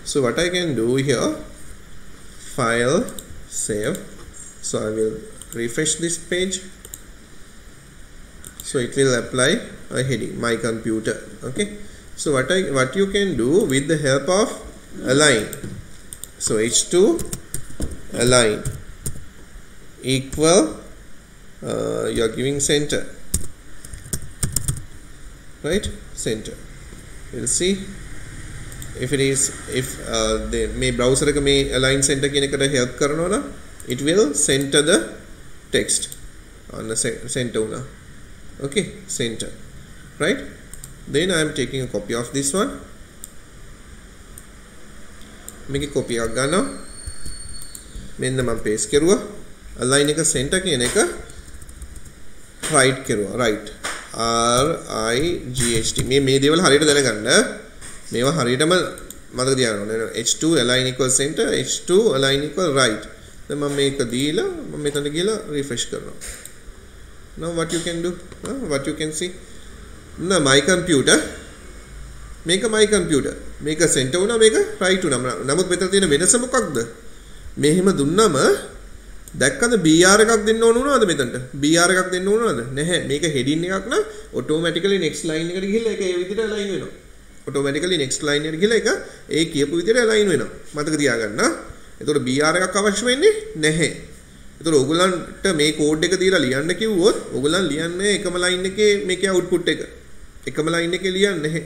So what I can do here, file, save. So I will refresh this page. So it will apply a heading, my computer. Okay. So what you can do with the help of align. So H2 align equal, you are giving center, right? Center. We'll see if it is, if the may browser එක මේ align center කියන එකට help කරනවා නම් it will center the text on the center una. Okay, center, right? Then I am taking a copy of this one. Make a copy එකක් ගන්නවා. මෙන්න මම paste කරුවා. align එක center කියන එක right කරුවා. right. R I G H T. මේ දේවල් හරියට දැනගන්න. මේවා හරියටම මතක තියාගන්න ඕනේ. H2 align equal center, H2 align equal right. දැන් මම මේක දීලා මම මෙතන ගිහලා refresh කරනවා. Now what you can do? What you can see? Now my computer, make a my computer, make a center una, make a right una. නමුත් මෙතන තියෙන වෙනස මොකක්ද? මේ හිම දුන්නම දැක්කද BR එකක් දෙන්න ඕන වුණාද මෙතනට? BR එකක් දෙන්න ඕන නේද? නැහැ. මේක heading එකක් නම් automatically next line එකට ගිහිල්ලා ඒක ඒ විදිහට align වෙනවා. automatically next line එකට ගිහිල්ලා ඒක ඒ කියපු විදිහට align වෙනවා. මතක තියාගන්න. එතකොට BR එකක් අවශ්‍ය වෙන්නේ නැහැ. එතකොට ඔයගොල්ලන්ට මේ කෝඩ් එක දීලා ලියන්න කිව්වොත් ඔයගොල්ලන් ලියන්නේ එකම line එකේ මේකේ output එක. එකම line එකේ ලියන්නේ නැහැ.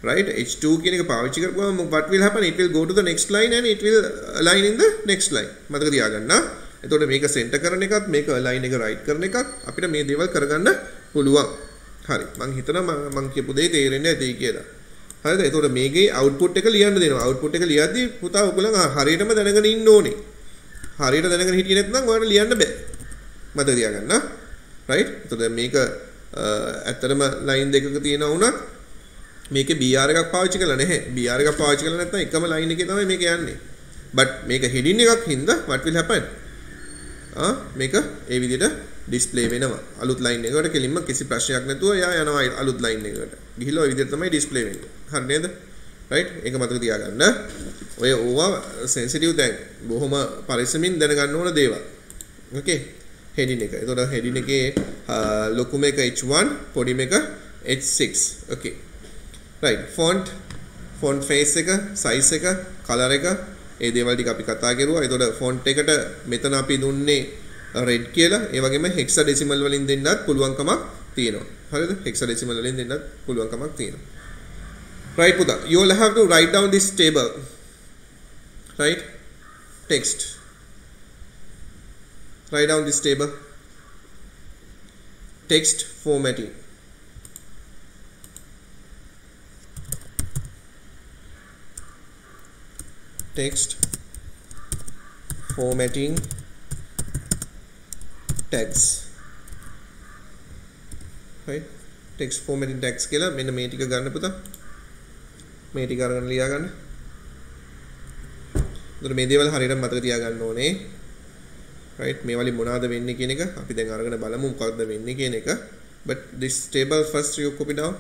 Right? H2 කියන එක පාවිච්චි කරපුවම what will happen? It will go to the next line and it will align in the next line. මතක තියාගන්න. එතකොට මේක center කරන එකත් මේක align එක right කරන එකත් අපිට මේ දේවල් කරගන්න පුළුවන්. හරි. මම හිතනවා මම කියපු දේ තේරෙන්නේ නැති කියලා. හරිද? එතකොට මේකේ output එක ලියන්න දෙනවා. output එක ලියද්දී පුතා ඔයගොල්ලන් හරියටම දැනගෙන ඉන්න ඕනේ. හරියට දැනගෙන හිටියේ නැත්නම් ඔයාලට ලියන්න බෑ. මතක තියාගන්න. right? එතකොට මේක ඇත්තටම line දෙකක තියෙනවා වුණත් මේකේ BR එකක් පාවිච්චි කරලා නැහැ. BR එකක් පාවිච්චි කරලා නැත්නම් එකම line එකේ තමයි මේක යන්නේ. but මේක heading එකක් හින්දා what will happen? මේක ඒ විදිහට display වෙනවා. අලුත් line එකකට කෙලින්ම කිසි ප්‍රශ්නයක් නැතුව එයා යනවා අලුත් line එකකට. ගිහිල්ලා ওই විදිහට තමයි display වෙන්නේ. හරි නේද? right ඒක මතක තියාගන්න ඔය ඕවා sensitive දැන් බොහොම පරිස්සමින් දැනගන්න ඕන දේවල් okay heading එක එතකොට heading එකේ ලොකුම එක H1 පොඩිම එක H6 okay right font face එක size එක color එක ඒ දේවල් ටික අපි කතා කරුවා එතකොට font එකට මෙතන අපි දුන්නේ red කියලා ඒ වගේම hexadecimal වලින් දෙන්නත් පුළුවන්කමක් තියෙනවා හරිද hexadecimal වලින් දෙන්නත් පුළුවන්කමක් තියෙනවා right puta you will have to write down this table right text write down this table text formatting text formatting tags right text formatting tags කියලා මෙන්න මේ ටික ගන්න පුතා මේ ටික අරගෙන ලියා ගන්න. එතකොට මේ දේවල් හරියට මතක තියාගන්න ඕනේ. right මේ වලින් මොනවාද වෙන්නේ කියන එක අපි දැන් අරගෙන බලමු මොකක්ද වෙන්නේ කියන එක. but this table first you copy down.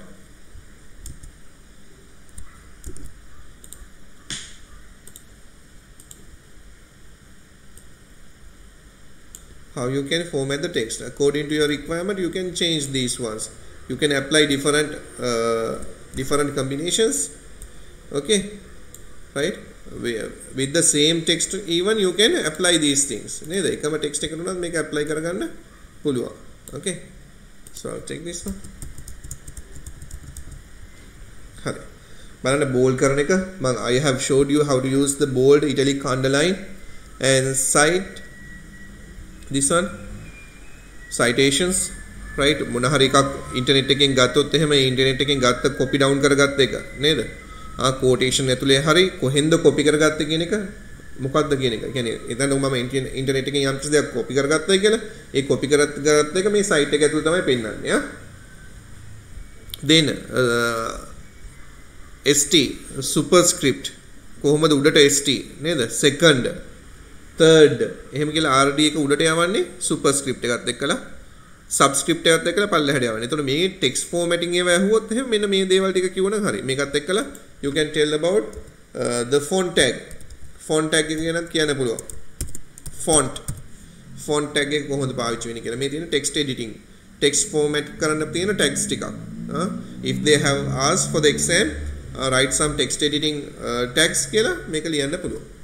How you can format the text according to your requirement you can change these ones you can apply different combinations okay right with the same text even you can apply these things නේද එකම text එක උනත් මේක apply කරගන්න පුළුවන් okay so I'll take this one හරි බලන්න bold කරන එක I have showed you how to use the bold italic underline and cite this one citations right මොන හරි එකක් ඉන්ටර්නෙට් එකෙන් ගත්තොත් එහෙම ඉන්ටර්නෙට් එකෙන් ගත්ත copy down කරගත්ත එක නේද quotation ඇතුලේ හරි කොහෙන්ද copy කරගත්තේ කියන එක මොකක්ද කියන එක කියන්නේ එතන මම ඉන්ටර්නෙට් එකෙන් යම් කිසි දෙයක් copy කරගත්තයි කියලා ඒ copy කරගත්ත එක මේ site එක ඇතුලේ තමයි පෙන්නන්නේ then st superscript කොහොමද උඩට st නේද second third එහෙම කියලා rd එක උඩට යවන්නේ superscript එකත් එක්කලා subscript එකත් එක්කලා පල්ලෙහාට යවන්නේ. එතකොට මේ text formatting ඒව ඇහුවොත් එහෙම මෙන්න මේ දේවල් ටික කියවන හරි. මේකත් එක්කලා you can tell about the font tag. Font tag එක ගැන කියන්න පුළුවන්. font tag එක කොහොමද පාවිච්චි වෙන්නේ කියලා. මේ තියෙන text editing. text format කරන්න තියෙන tags ටිකක්. if they have asked for the exam write some text editing tags කියලා මේක ලියන්න පුළුවන්.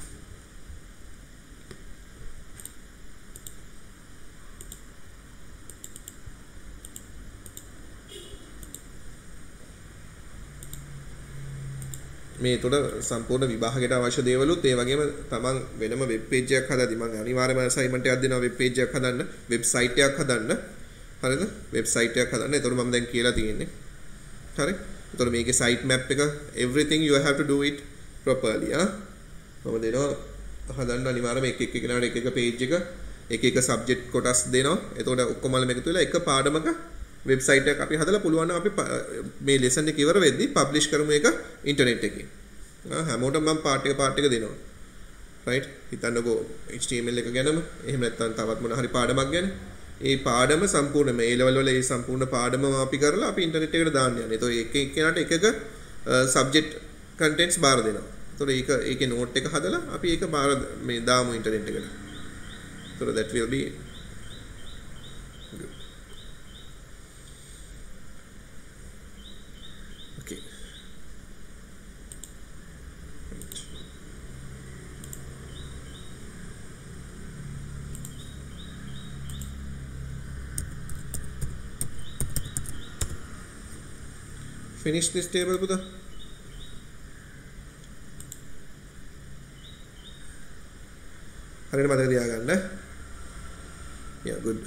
මේ උඩ සම්පූර්ණ විභාගයට අවශ්‍ය දේවලුත් ඒ වගේම තමන් වෙනම වෙබ් පේජ් එකක් හදාදී මම අනිවාර්යයෙන්ම අසයින්මන්ට් එකක් දෙනවා වෙබ් පේජ් එකක් හදන්න වෙබ්සයිට් එකක් හදන්න හරිද වෙබ්සයිට් එකක් හදන්න ඒතකොට මම දැන් කියලා තියෙන්නේ හරි ඒතකොට මේකේ සයිට් මැප් එක everything you have to do it properly මම දෙනවා හදන්න අනිවාර්යයෙන්ම එක කෙනාට එක පේජ් එක එක සබ්ජෙක්ට් කොටස් දෙනවා එතකොට ඔක්කොම එකතු වෙලා එක පාඩමක වෙබ්සයිට් එකක් අපි හදලා පුළුවන් නම් අපි මේ ලෙසන් එක ඉවර වෙද්දී පබ්ලිෂ් කරමු ඒක ඉන්ටර්නෙට් එකේ. හැමෝටම මම පාර්ට් එක දෙනවා. right? හිතන්නකෝ HTML එක ගැනම එහෙම නැත්නම් තවත් මොන හරි පාඩමක් ගැන. ඒ පාඩම සම්පූර්ණ මේ level වල ඒ සම්පූර්ණ පාඩම අපි කරලා අපි ඉන්ටර්නෙට් එකට දාන්න යන්නේ. ඒතකොට එක එක්කෙනාට එක subject contents බාර දෙනවා. ඒතකොට ඒකේ note එක හදලා අපි ඒක බාර මේ දාමු ඉන්ටර්නෙට් එකට. ඒතකොට that will be finish this table puta හරියට මතක තියාගන්න yeah good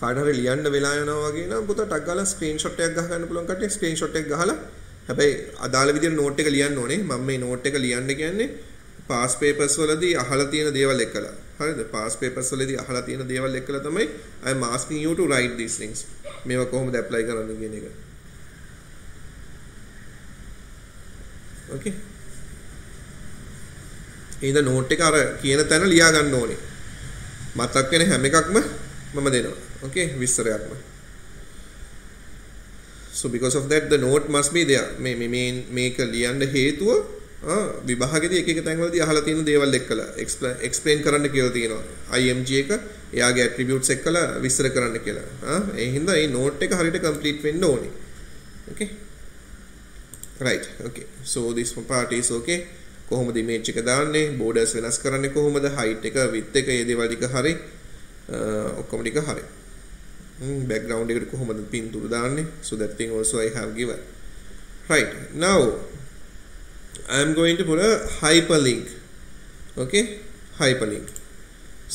කාට හරි ලියන්න වෙලා යනවා වගේ නම් පුතා ටක් ගාලා ස්ක්‍රීන්ෂොට් එකක් ගහ ගන්න පුළුවන් කට්ටිය ස්ක්‍රීන්ෂොට් එකක් ගහලා හැබැයි අදාළ විදිහට නෝට් එක ලියන්න ඕනේ මම මේ නෝට් එක ලියන්න කියන්නේ පාස් පේපර්ස් වලදී අහලා තියෙන දේවල් එක්කලා හරිද පාස් පේපර්ස් වලදී අහලා තියෙන දේවල් එක්කලා තමයි I am asking you to write these things මේවා කොහොමද ඇප්ලයි කරන්න කියන එක okay ඊට නෝට් එක අර කියන තැන ලියා ගන්න ඕනේ මතක් වෙන හැම එකක්ම මම දෙනවා okay විස්තරයක්ම So because of that the note must be there. මේක ලියන්න හේතුව විභාගෙදී එක එක තැන්වලදී අහලා තියෙන දේවල් එක්කලා explain කරන්න කියලා තියෙනවා. IMG එක එයාගේ attributes එක්කලා විස්තර කරන්න කියලා. ඒ හින්දා මේ note එක හරියට complete වෙන්න ඕනේ. Okay. Right. Okay. So this part is okay. කොහොමද image එක දාන්නේ? borders වෙනස් කරන්නේ කොහොමද? height එක width එක මේ දේවල් ටික හරි. ඔක්කොම ටික හරි. Background එකට කොහොමද පින්තූර දාන්නේ? So that thing also I have given. Right. Now I am going to put a hyperlink. Okay, hyperlink.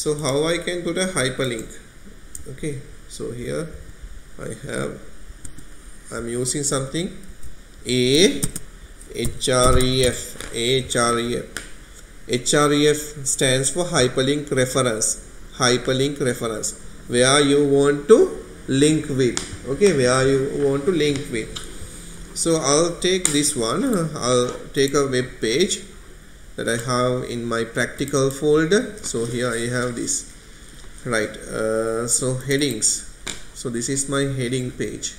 So how I can put a hyperlink? Okay, so here I'm using something href. Href stands for hyperlink reference. Hyperlink reference, where you want to link with. Okay, where you want to link with. So I'll take this one. I'll take a web page that I have in my practical folder. So here I have this. Right. So headings. So this is my heading page.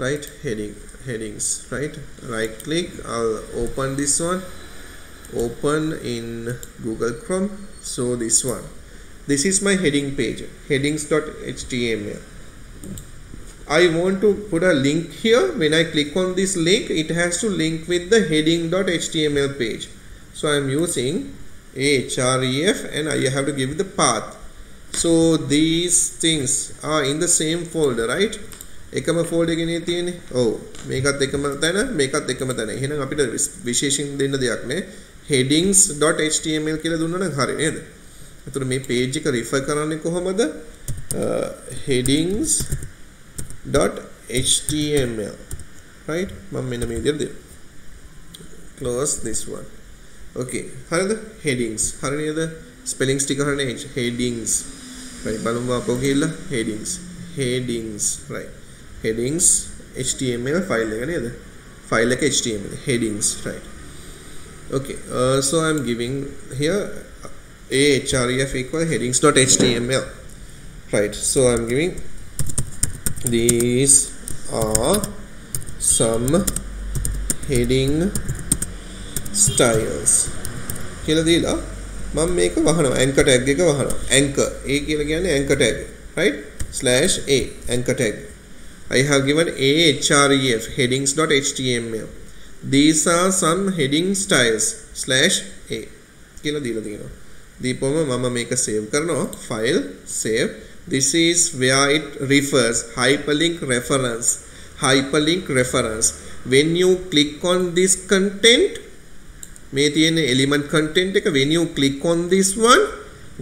Right. Headings. Right. Right click. I'll open this one. Open in Google Chrome. So this one. This is my heading page. Headings.html. I want to put a link here. When I click on this link, it has to link with the heading.html page. So I am using href and I have to give the path. So these things are in the same folder, right? එකම folder එකේ තියෙන්නේ. ඔව්. මේකත් එකම තැන, මේකත් එකම තැන. එහෙනම් අපිට විශේෂයෙන් දෙන්න දෙයක් නැහැ. headings.html කියලා දුන්නා නම් හරි නේද? එතකොට මේ page එක refer කරන්නේ කොහොමද? headings.html, right? මම මෙන්න මේ විදිහට දෙන්න. Close this one. Okay, හරිද? headings. හරි නේද? spellings ටික හරිනේ headings. right, බලමු අපෝ කියලා headings. right. headings html file එක නේද? file එක html headings, right. Okay, so I'm giving here href equal headings.html, right. So I'm giving these are some heading styles කියලා දීලා මම මේක වහනවා anchor tag එක වහනවා anchor a කියලා කියන්නේ anchor tag, right, /a anchor tag. I have given href headings.html. These are some heading styles /a කියලා දීලා තියෙනවා. දීපුවම මම මේක save කරනවා, file save. This is where it refers, hyperlink reference. When you click on this content, මේ තියෙන element content එක, when you click on this one,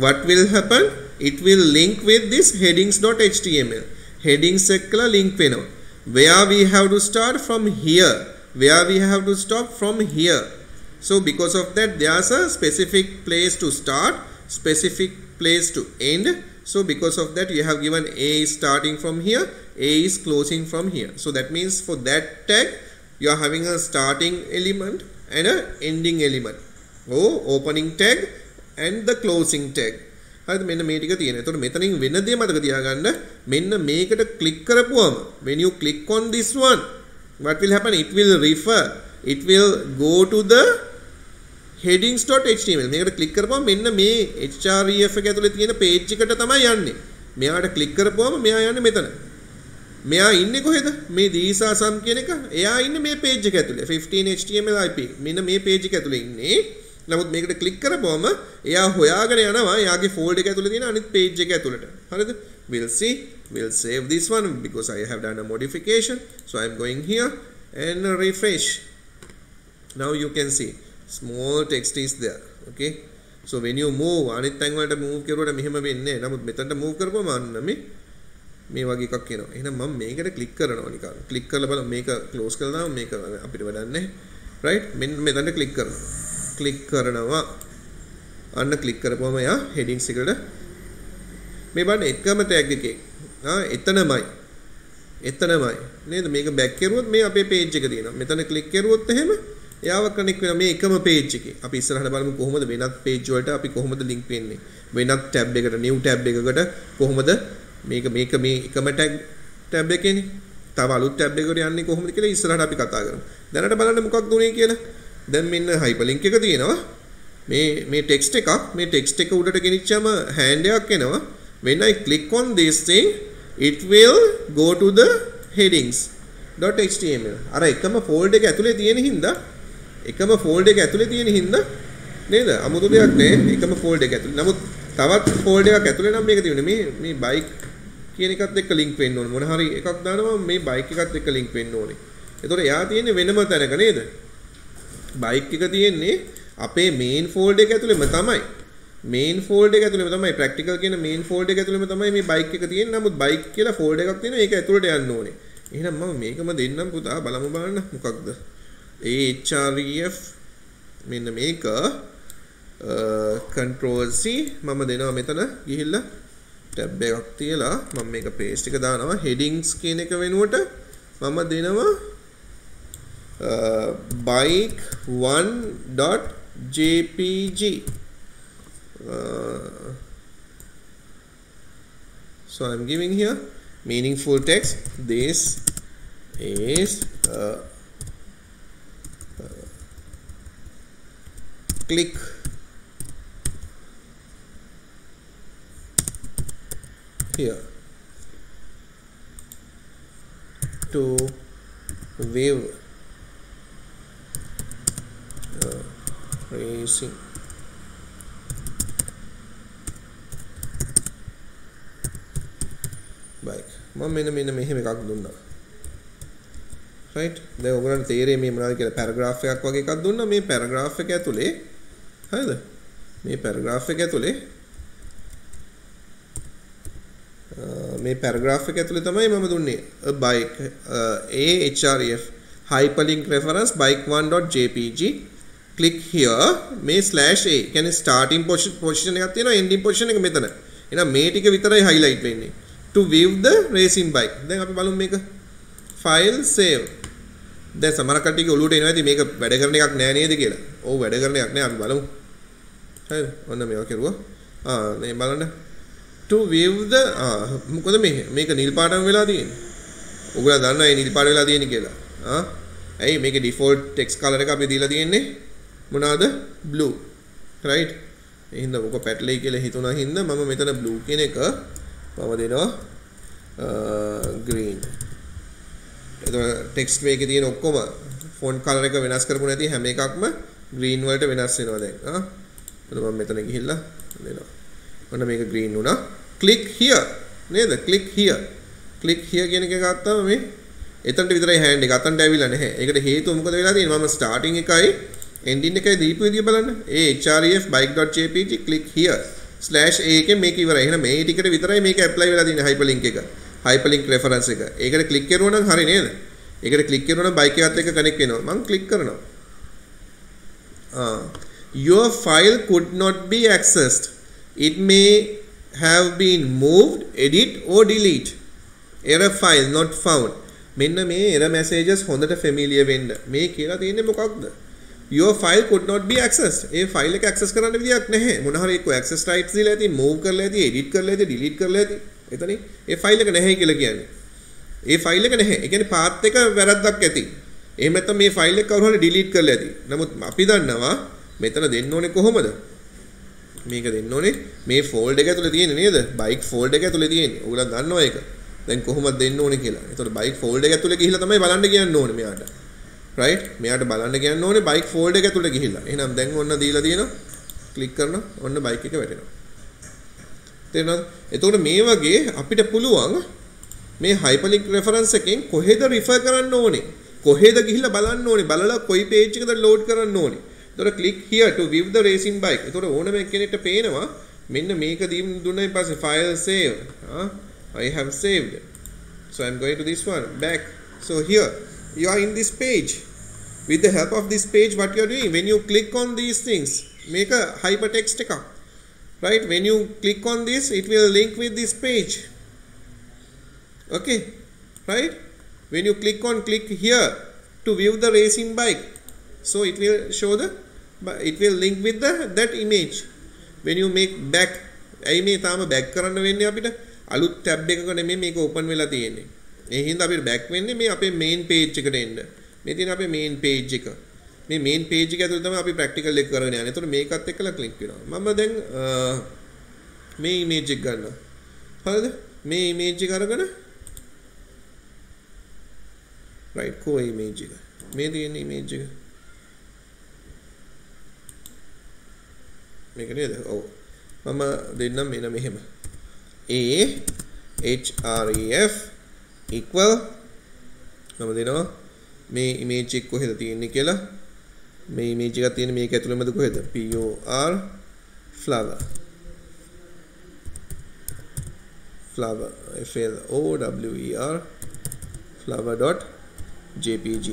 what will happen? It will link with this headings.html. headings එකලා link වෙනවා. Where we have to start from here, where we have to stop from here. So because of that, there's a specific place to start, specific place to end. So because of that, you have given a is starting from here, a is closing from here. So that means for that tag, you are having a starting element and a ending element. Opening tag and the closing tag. හරිද? මෙන්න මේ ටික තියෙනවා. එතකොට මෙතනින් වෙන දේ මතක තියාගන්න. මෙන්න මේකට click කරපුවම, when you click on this one, what will happen? It will refer, it will go to the headings.html. මේකට ක්ලික් කරපුවම මෙන්න මේ href එක ඇතුලේ තියෙන page එකට තමයි යන්නේ. මෙයාට ක්ලික් කරපුවම මෙයා යන්නේ මෙතන. මෙයා ඉන්නේ කොහෙද? මේ these are some කියන එක. එයා ඉන්නේ මේ page එක ඇතුලේ. 15 html ip. මෙන්න මේ page එක ඇතුලේ ඉන්නේ. නමුත් මේකට ක්ලික් කරපුවම එයා හොයාගෙන යනවා එයාගේ folder එක ඇතුලේ තියෙන අනිත් page එක ඇතුලට. හරිද? We'll see. We'll save this one because I have done a modification. So I'm going here and refresh. Now you can see small text is there. Okay. So when you move, අනිත් තැන් වලට move කරුවට මෙහෙම වෙන්නේ නැහැ. නමුත් මෙතනට move කරපුවම අන්න මේ වගේ එකක් එනවා. එහෙනම් මම මේකට ක්ලික් කරනවා නිකන්. ක්ලික් කරලා බලන්න මේක close කරලා දාම මේක අපිට වැඩක් නැහැ. right? මෙන්න මෙතනට ක්ලික් කරනවා. ක්ලික් කරනවා. අන්න ක්ලික් කරපුවම යා headings එකට මේ බලන්න එකම tag එකේ එතනමයි නේද? මේක back කරුවොත් මේ අපේ page එක තියෙනවා. මෙතන ක්ලික් කරුවොත් එහෙම එයාව කනෙක්ට් වෙනවා මේ එකම page එකේ. අපි ඉස්සරහට බලමු කොහොමද වෙනත් page වලට අපි කොහොමද link වෙන්නේ. වෙනත් tab එකකට new tab එකකට කොහොමද මේක මේ එකම tab එකේනේ. තව අලුත් ටැබ් එකකට යන්නේ කොහොමද කියලා ඉස්සරහට අපි කතා කරමු. දැනට බලන්න මොකක්ද උනේ කියලා. දැන් මෙන්න hyperlink එක තියෙනවා. මේ text එකක් මේ text එක උඩට ගෙනිච්චම hand එකක් එනවා. When I click on this thing it will go to the headings.html. අර එකම folder එක ඇතුලේ තියෙන හින්දා නේද? අමුතු දෙයක් නෑ. එකම folder එක ඇතුලේ. නමුත් තවත් folder එකක් ඇතුලේ නම් මේක තියෙන්නේ. මේ bike කියන එකත් එක්ක link වෙන්න ඕනේ. මොන හරි එකක් දානවා මේ bike එකත් එක්ක link වෙන්න ඕනේ. ඒතකොට එයා තියෙන්නේ වෙනම තැනක නේද? bike එක තියෙන්නේ අපේ main folder එක ඇතුලේම තමයි. main folder එක ඇතුලේම තමයි practical කියන main folder එක ඇතුලේම තමයි මේ bike එක තියෙන්නේ. නමුත් bike කියලා folder එකක් තියෙනවා. ඒක ඇතුලට යන්න ඕනේ. එහෙනම් මම මේකම දෙන්නම් පුතා බලමු බලන්න මොකක්ද? href මෙන්න මේක control C මම දෙනවා මෙතන ගිහිල්ලා tab එකක් තියලා මම මේක paste එක දානවා headings කියන එක වෙනුවට මම දෙනවා bike1.jpg so I'm giving here meaningful text. This is click here to view racing bike. මම මෙන්න මෙහෙම එකක් දුන්නා. right දැන් ඔයගොල්ලන්ට තේරෙන්නේ මේ මොනවද කියලා paragraph එකක් වගේ එකක් දුන්නා. මේ paragraph එක ඇතුලේ හරිද? මේ paragraph එක ඇතුලේ තමයි මම දුන්නේ a bike ahref hyperlink reference bike1.jpg click here මේ /a කියන්නේ starting position එකක් තියෙනවා ending position එක මෙතන. එහෙනම් මේ ටික විතරයි highlight වෙන්නේ. to view the racing bike. දැන් අපි බලමු මේක file save. දැන් සමහර කට්ටියගේ ඔලුවට එනවා ඉතින් මේක වැඩ කරන එකක් නෑ නේද කියලා. ඔව් වැඩ කරන එකක් නෑ අපි බලමු. හරිද? ඔන්න මේවා කරුවා. මේ බලන්න. to view the මොකද මේක නිල් පාටම වෙලා තියෙන්නේ. ඔයගොල්ලෝ දන්නවා මේ නිල් පාට වෙලා තියෙන්නේ කියලා. ඇයි මේකේ default text color එක අපි දීලා තියෙන්නේ මොනවාද? blue. right? එහෙනම් ඔක පැටලෙයි කියලා හිතුණා හින්දා මම මෙතන blue කියන එක මම දෙනවා green. එතකොට text මේකේ තියෙන ඔක්කොම font color එක වෙනස් කරපු නැති හැම එකක්ම green වලට වෙනස් වෙනවා දැන්. එතකොට මම මෙතන ගිහිල්ලා දෙනවා. ඔන්න මේක green වුණා. click here නේද? click here කියන එක ගත්තාම මේ එතනට විතරයි hand එක. අතනට ඇවිල්ලා නැහැ. ඒකට හේතුව මොකද වෙලා තියෙන්නේ? මම starting එකයි ending එකයි දීපු විදිය බලන්න. href bike.jpg click here /a එකෙන් මේක ඉවරයි. එහෙනම් මේ ටිකට විතරයි මේක apply වෙලා තියෙන්නේ hyperlink එක. hyperlink reference එක. ඒකට click කරුවා නම් හරි නේද? ඒකට click කරුවා නම් bike එකත් එක්ක connect වෙනවා. මම click කරනවා. Your file could not be accessed. It may have been moved, edit or delete. Error file not found. මෙන්න මේ error messages හොඳට familiar වෙන්න. මේ කියලා තියෙන්නේ මොකක්ද? Your file could not be accessed. A file එක access කරන්න විදියක් නැහැ. මොන හරි එක්ක access rights දීලා ඇති, move කරලා ඇති, edit කරලා ඇති, delete කරලා ඇති. එතනින් ඒ file එක නැහැ කියලා කියන්නේ. ඒ file එක නැහැ. ඒ කියන්නේ path එක වැරද්දක් ඇති. එහෙම නැත්නම් මේ file එක කවුරු හරි delete කරලා ඇති. නමුත් අපි දන්නවා මෙතන දෙන්න ඕනේ කොහොමද? මේක දෙන්න ඕනේ මේ folder එක ඇතුලේ තියෙන්නේ නේද? bike folder එක ඇතුලේ තියෙන්නේ. ඔයගොල්ලෝ දන්නවා ඒක. දැන් කොහොමද දෙන්න ඕනේ කියලා. එතකොට bike folder එක ඇතුලේ ගිහිල්ලා තමයි බලන්න කියන්න ඕනේ මෙයාට. right? මෙයාට බලන්න කියන්න ඕනේ bike folder එක ඇතුලේ ගිහිල්ලා. එහෙනම් දැන් ඔන්න දීලා තියෙනවා. click කරනවා. ඔන්න bike එක වැටෙනවා. තේරෙනවද? එතකොට මේ වගේ අපිට පුළුවන් මේ hyperlink reference එකෙන් කොහෙද refer කරන්න ඕනේ? කොහෙද ගිහිල්ලා බලන්න ඕනේ? බලලා කොයි page එකද load කරන්න ඕනේ? එතකොට click here to view the racing bike. එතකොට ඕනම කෙනෙක්ට පේනවා මෙන්න මේක දුන්නායින් පස්සේ file save. I have saved. So I'm going to this one back. So here you are in this page. With the help of this page, what you are doing when you click on these things, make a hypertext එක. Right? When you click on this, it will link with this page. Okay? Right? When you click here to view the racing bike, so it will show it will link with that image. When you make back, ඇයි මේ තාම back කරන්න වෙන්නේ අපිට? අලුත් tab එකක නෙමෙයි මේක open වෙලා තියෙන්නේ. ඒ හින්දා අපිට බෑක් වෙන්නේ මේ අපේ මේන් පේජ් එකට එන්න. මේ තියෙන අපේ මේන් පේජ් එක. මේ මේන් පේජ් එක ඇතුළේ තමයි අපි ප්‍රැක්ටිකල් එක කරගෙන යන්නේ. ඒතකොට මේකත් එක්කලා ක්ලික් වෙනවා. මම දැන් මේ ඉමේජ් එක ගන්නවා. හරිද? මේ ඉමේජ් එක අරගෙන right කෝ ඉමේජ් එක. මේ තියෙන ඉමේජ් එක. මේක නේද? ඔව්. මම දෙන්නම් මෙන්න මෙහෙම. ahref equal මම දෙනවා මේ ඉමේජ් එක කොහෙද තියෙන්නේ කියලා. මේ ඉමේජ් එකක් තියෙන්නේ මේක ඇතුළේමද කොහෙද? por flower flower flower flower.jpg.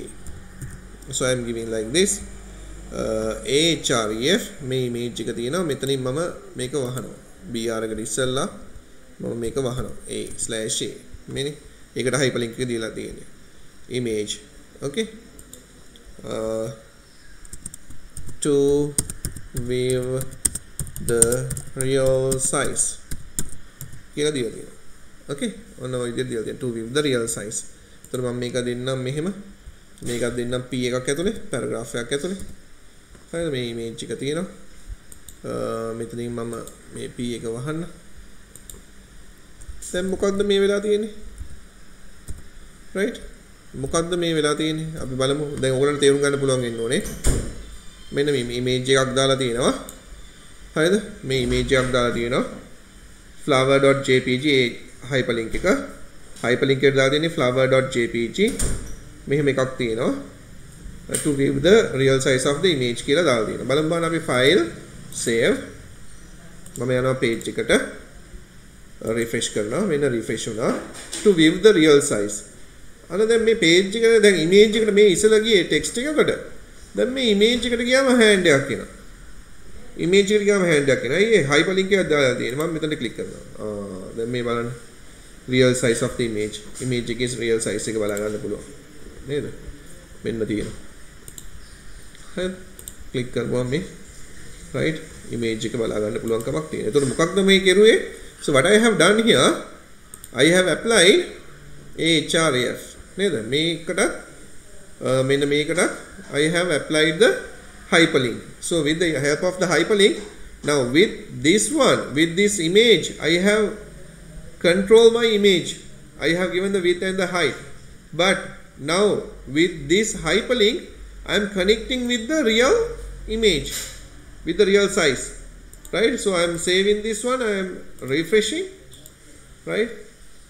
so I am giving like this ahref මේ ඉමේජ් එක තියෙනවා. මෙතනින් මම මේක වහනවා. br එකට ඉස්සෙල්ලා මම මේක වහනවා. a/a මෙනේ. ඒකට hyperlink එක දීලා තියෙන්නේ. image. okay. To view the real size කියලා දීලා තියෙනවා. okay. ඔන්න ඔය විදිහට දීලා තියෙනවා. To view the real size. එතකොට මම මේක දෙන්නම් මෙහෙම. මේකක් දෙන්නම් p එකක් ඇතුලේ, paragraph එකක් ඇතුලේ. හරිද? මේ image එක තියෙනවා. මෙතනින් මම මේ p එක වහන්න. දැන් මොකද්ද මේ වෙලා තියෙන්නේ? right? මොකද්ද මේ වෙලා තියෙන්නේ? අපි බලමු. දැන් ඔයගොල්ලන්ට තේරුම් ගන්න පුළුවන් වෙන්න ඕනේ. මෙන්න මේ image එකක් දාලා තියෙනවා. හරිද? මේ image එකක් දාලා තියෙනවා. flower.jpg hyperlink එක. hyperlink එකට දාලා තියෙන්නේ flower.jpg. මෙහෙම එකක් තියෙනවා. to view the real size of the image කියලා දාලා තියෙනවා. බලමු බලන්න අපි file save. මම යනවා page එකට. refresh කරනවා. මෙන්න refresh වුණා. to view the real size. අන්න දැන් මේ page එක දැන් image එකට මේ ඉස්සලා ගියේ text එකකට. දැන් මේ image එකට ගියාම hand එකක් එනවා. image එකට ගියාම hand එකක් එනවා. ඒ hyperlink එකක් දාලා තියෙනවා. මම මෙතනට click කරනවා. දැන් මේ බලන්න real size of the image. image එකේ real size එක බලා ගන්න පුළුවන්. නේද? මෙන්න තියෙනවා. හරි. click කරගුවම මේ right image එක බලා ගන්න පුළුවන් කමක් තියෙනවා. එතකොට මොකක්ද මේ කෙරුවේ? So what I have done here, I have applied ahref. නේද? මේකට මෙන්න මේකට I have applied the hyperlink. So with the help of the hyperlink, now with this one, with this image, I have controlled my image. I have given the width and the height. But now with this hyperlink, I am connecting with the real image, with the real size. Right? So I am saving this one, I am refreshing. Right?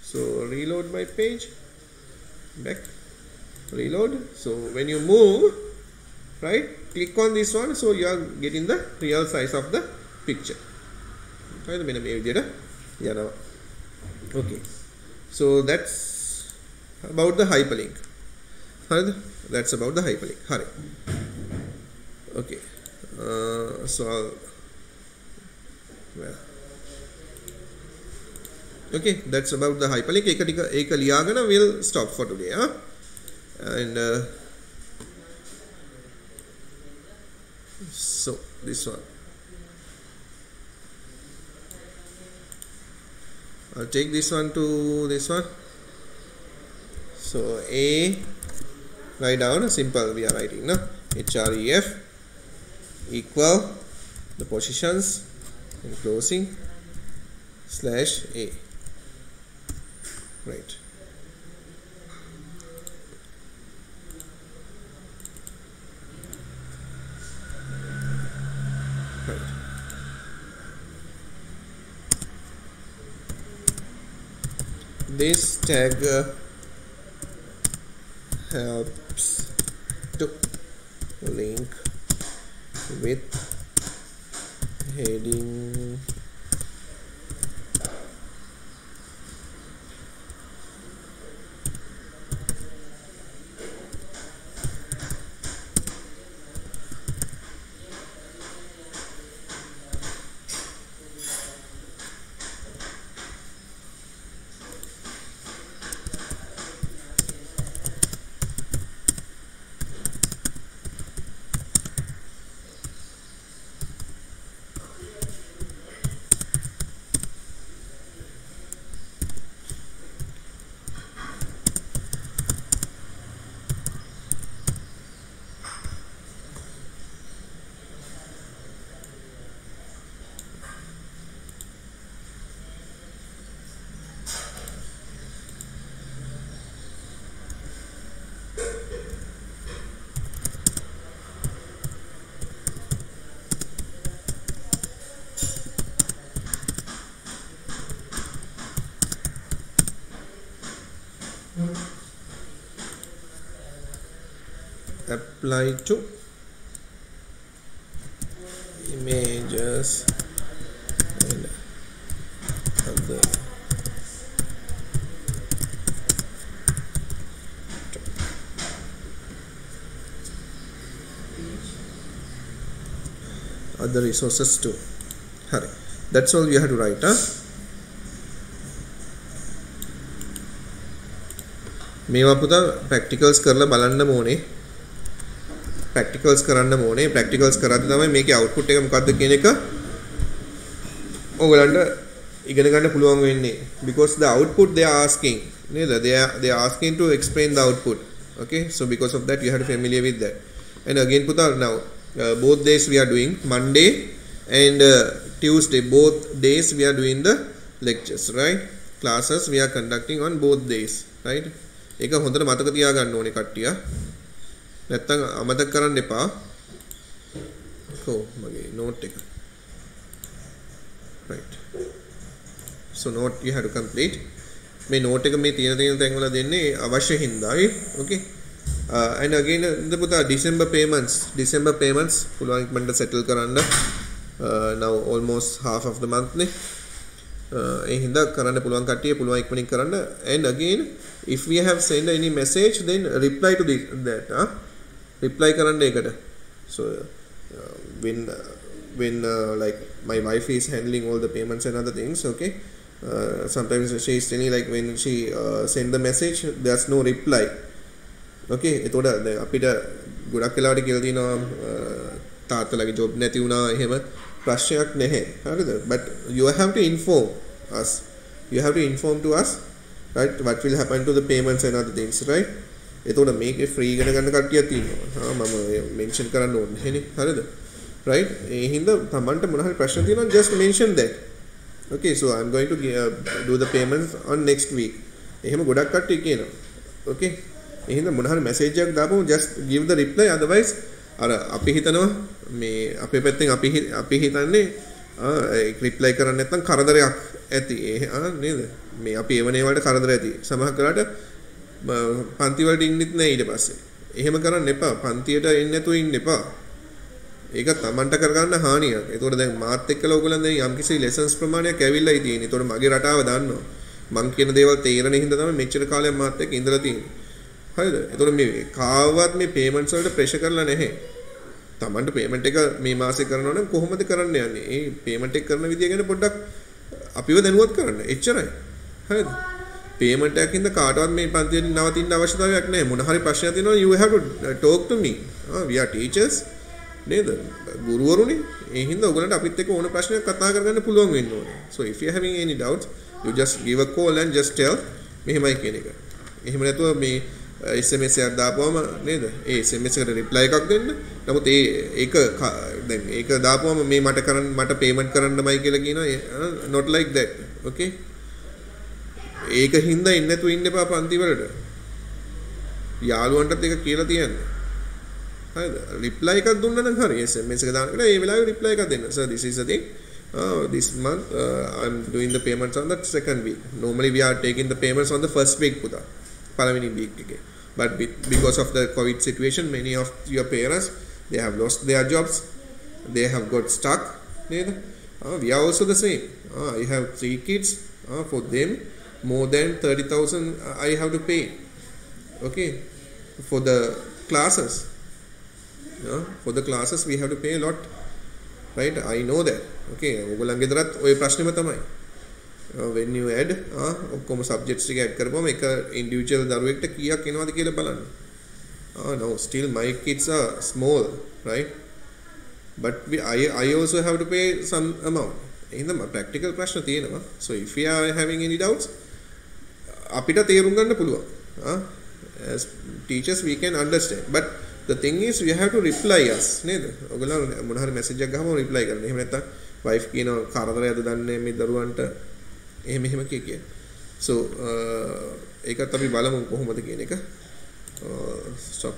So reload my page. Back. Reload. So when you move, right, click on this one, so you are getting the real size of the picture. Right? Okay. So that's about the hyperlink. That's about the hyperlink. Hurry. Okay. So I'll, well, okay, that's about the hyperlink. Eka liyagana will stop for today. Huh? And so this one, I'll take this one to this one. So a, write down simple. We are writing now. href equal the positions and closing /a. Right. Right. This tag helps to link with heading apply to images and other resources too. Hurry. That's all you have to write. මේවා පුතා practicals කරලා බලන්න ඕනේ. practicals කරන්න ඕනේ. practicals කරද්දී තමයි මේකේ output එක මොකක්ද කියන එක ඔයගලන්ට ඉගෙන ගන්න පුළුවන් වෙන්නේ. Because the output they are asking, නේද? they are asking to explain the output. Okay, so because of that you have to familiar with that. And again puta, now both days we are doing Monday and Tuesday, both days we are doing the lectures, right? Classes we are conducting on both days, right? ඒක හොඳට මතක තියාගන්න ඕනේ කට්ටිය. නැත්තම් අමතක කරන්න එපා. මගේ note එක. Right. So note you have to complete. මේ note එක මේ තියෙන තැන් වල දෙන්නේ අවශ්‍ය හින්දායි. Okay. And again the පුතා December payments පුළුවන් ඉක්මනට settle කරන්න. Now almost half of the month නේ. ඒ හින්දා කරන්න පුළුවන් කට්ටිය පුළුවන් ඉක්මනින් කරන්න. And again if we have sent any message then reply to that. Reply කරන්න ඒකට. So when like my wife is handling all the payments and other things, okay, sometimes she is telling like when she send the message there's no reply. Okay, එතකොට අපිට ගොඩක් වෙලාවට කියලා තියෙනවා තාත්තලාගේ job නැති වුණා එහෙම ප්‍රශ්නයක් නැහැ. හරිද? But you have to inform us. You have to inform to us, right, what will happen to the payments and other things, right? එතකොට මේකේ free ඉගෙන ගන්න කට්ටියක් තියෙනවා. මම mention කරන්න ඕනේ නේ. හරිද? Right? ඒ හින්දා තමන්ට මොන හරි ප්‍රශ්න තියෙනවා just mention that. Okay, so I'm going to do the payments on next week. එහෙම ගොඩක් කට්ටිය කියනවා. Okay? ඒ හින්දා මොන හරි message එකක් දාපුවම just give the reply, otherwise අර අපි හිතනවා මේ අපේ පැත්තෙන් අපි හිතන්නේ reply කරන්නේ නැත්නම් කරදරයක් ඇති. නේද? මේ අපි එවනේ වලට කරදර ඇති. සමහර කරාට පන්ති වලට ඉන්නෙත් නැහැ ඊට පස්සේ. එහෙම කරන්න එපා. පන්තියට එන්නේ නැතුව ඉන්න එපා. ඒක තමන්ට කරගන්න හානියක්. ඒතකොට දැන් මාත් එක්කලා ඔයගොල්ලන් දැන් යම්කිසි lessons ප්‍රමාණයක් ඇවිල්ලායි තියෙන්නේ. ඒතකොට මගේ රටාව දන්නවා. මං කියන දේවල් තේරෙන හින්දා තමයි මෙච්චර කාලයක් මාත් එක්ක ඉඳලා තියෙන්නේ. හරිද? ඒතකොට මේ කාවවත් මේ payments වලට pressure කරලා නැහැ. තමන්ට payment එක මේ මාසේ කරනවා නම් කොහොමද කරන්න යන්නේ? ඒ payment එක කරන විදිය ගැන පොඩ්ඩක් අපිව දැනුවත් කරන්න. එච්චරයි. හරිද? payment එකකින්ද කාටවත් මේ පන්තියෙන් නවතින්න අවශ්‍යතාවයක් නැහැ. මොන හරි ප්‍රශ්නයක් තියෙනවා you have to talk to me. We are teachers. නේද? ගුරුවරුනේ. ඒ හින්දා ඔයගලන්ට අපිත් එක්ක ඕන ප්‍රශ්නයක් කතා කරගන්න පුළුවන් වෙන්න ඕනේ. So if you are having any doubts, you just give a call and just tell මෙහෙමයි කියන එක. එහෙම නැතුව මේ SMS එකක් දාපුවම නේද? ඒ SMS එකට reply එකක් දෙන්න. නමුත් ඒක දැන් ඒක දාපුවම මේ මට payment කරන්නමයි කියලා කියනවා. Not like that. Okay? ඒක හින්දා ඉන්නේ නැතුව ඉන්න එපා පන්ති වලට. යාළුවන්ටත් ඒක කියලා තියන්න. හරිද? reply එකක් දුන්නා නම් හරි. SMS එක දානකොට ඒ වෙලාවේ reply එකක් දෙන්න. So this is the thing. This month I'm doing the payments on the second week. Normally we are taking the payments on the first week පුතා. පළවෙනි week එකේ. But because of the COVID situation, many of your parents, they have lost their jobs. They have got stuck. We are also the same. I have 3 kids. For them, more than 30,000 I have to pay. Okay, for the classes. For the classes we have to pay a lot. Right? I know that. Okay, ඔයගොල්ලන්ගේ දරත් ওই ප්‍රශ්නෙම තමයි. When you add ඔක්කොම subjects ටික add කරපුවම එක individual දරුවෙක්ට කීයක් එනවද කියලා බලන්න. No, still my kids are small, right? But I also have to pay some amount. එහෙනම් practical ප්‍රශ්න තියෙනවා. So if you are having any doubts, අපිට තේරුම් ගන්න පුළුවන්. As teachers we can understand. But the thing is we have to reply us. නේද? ඔයගොල්ලෝ මොන හරි message එකක් ගහම reply කරන්න. එහෙම නැත්නම් wife කියනවා කරදරයක්ද දන්නේ මේ දරුවන්ට එහෙම කිය. So ඒකත් අපි බලමු කොහොමද කියන එක. Stop.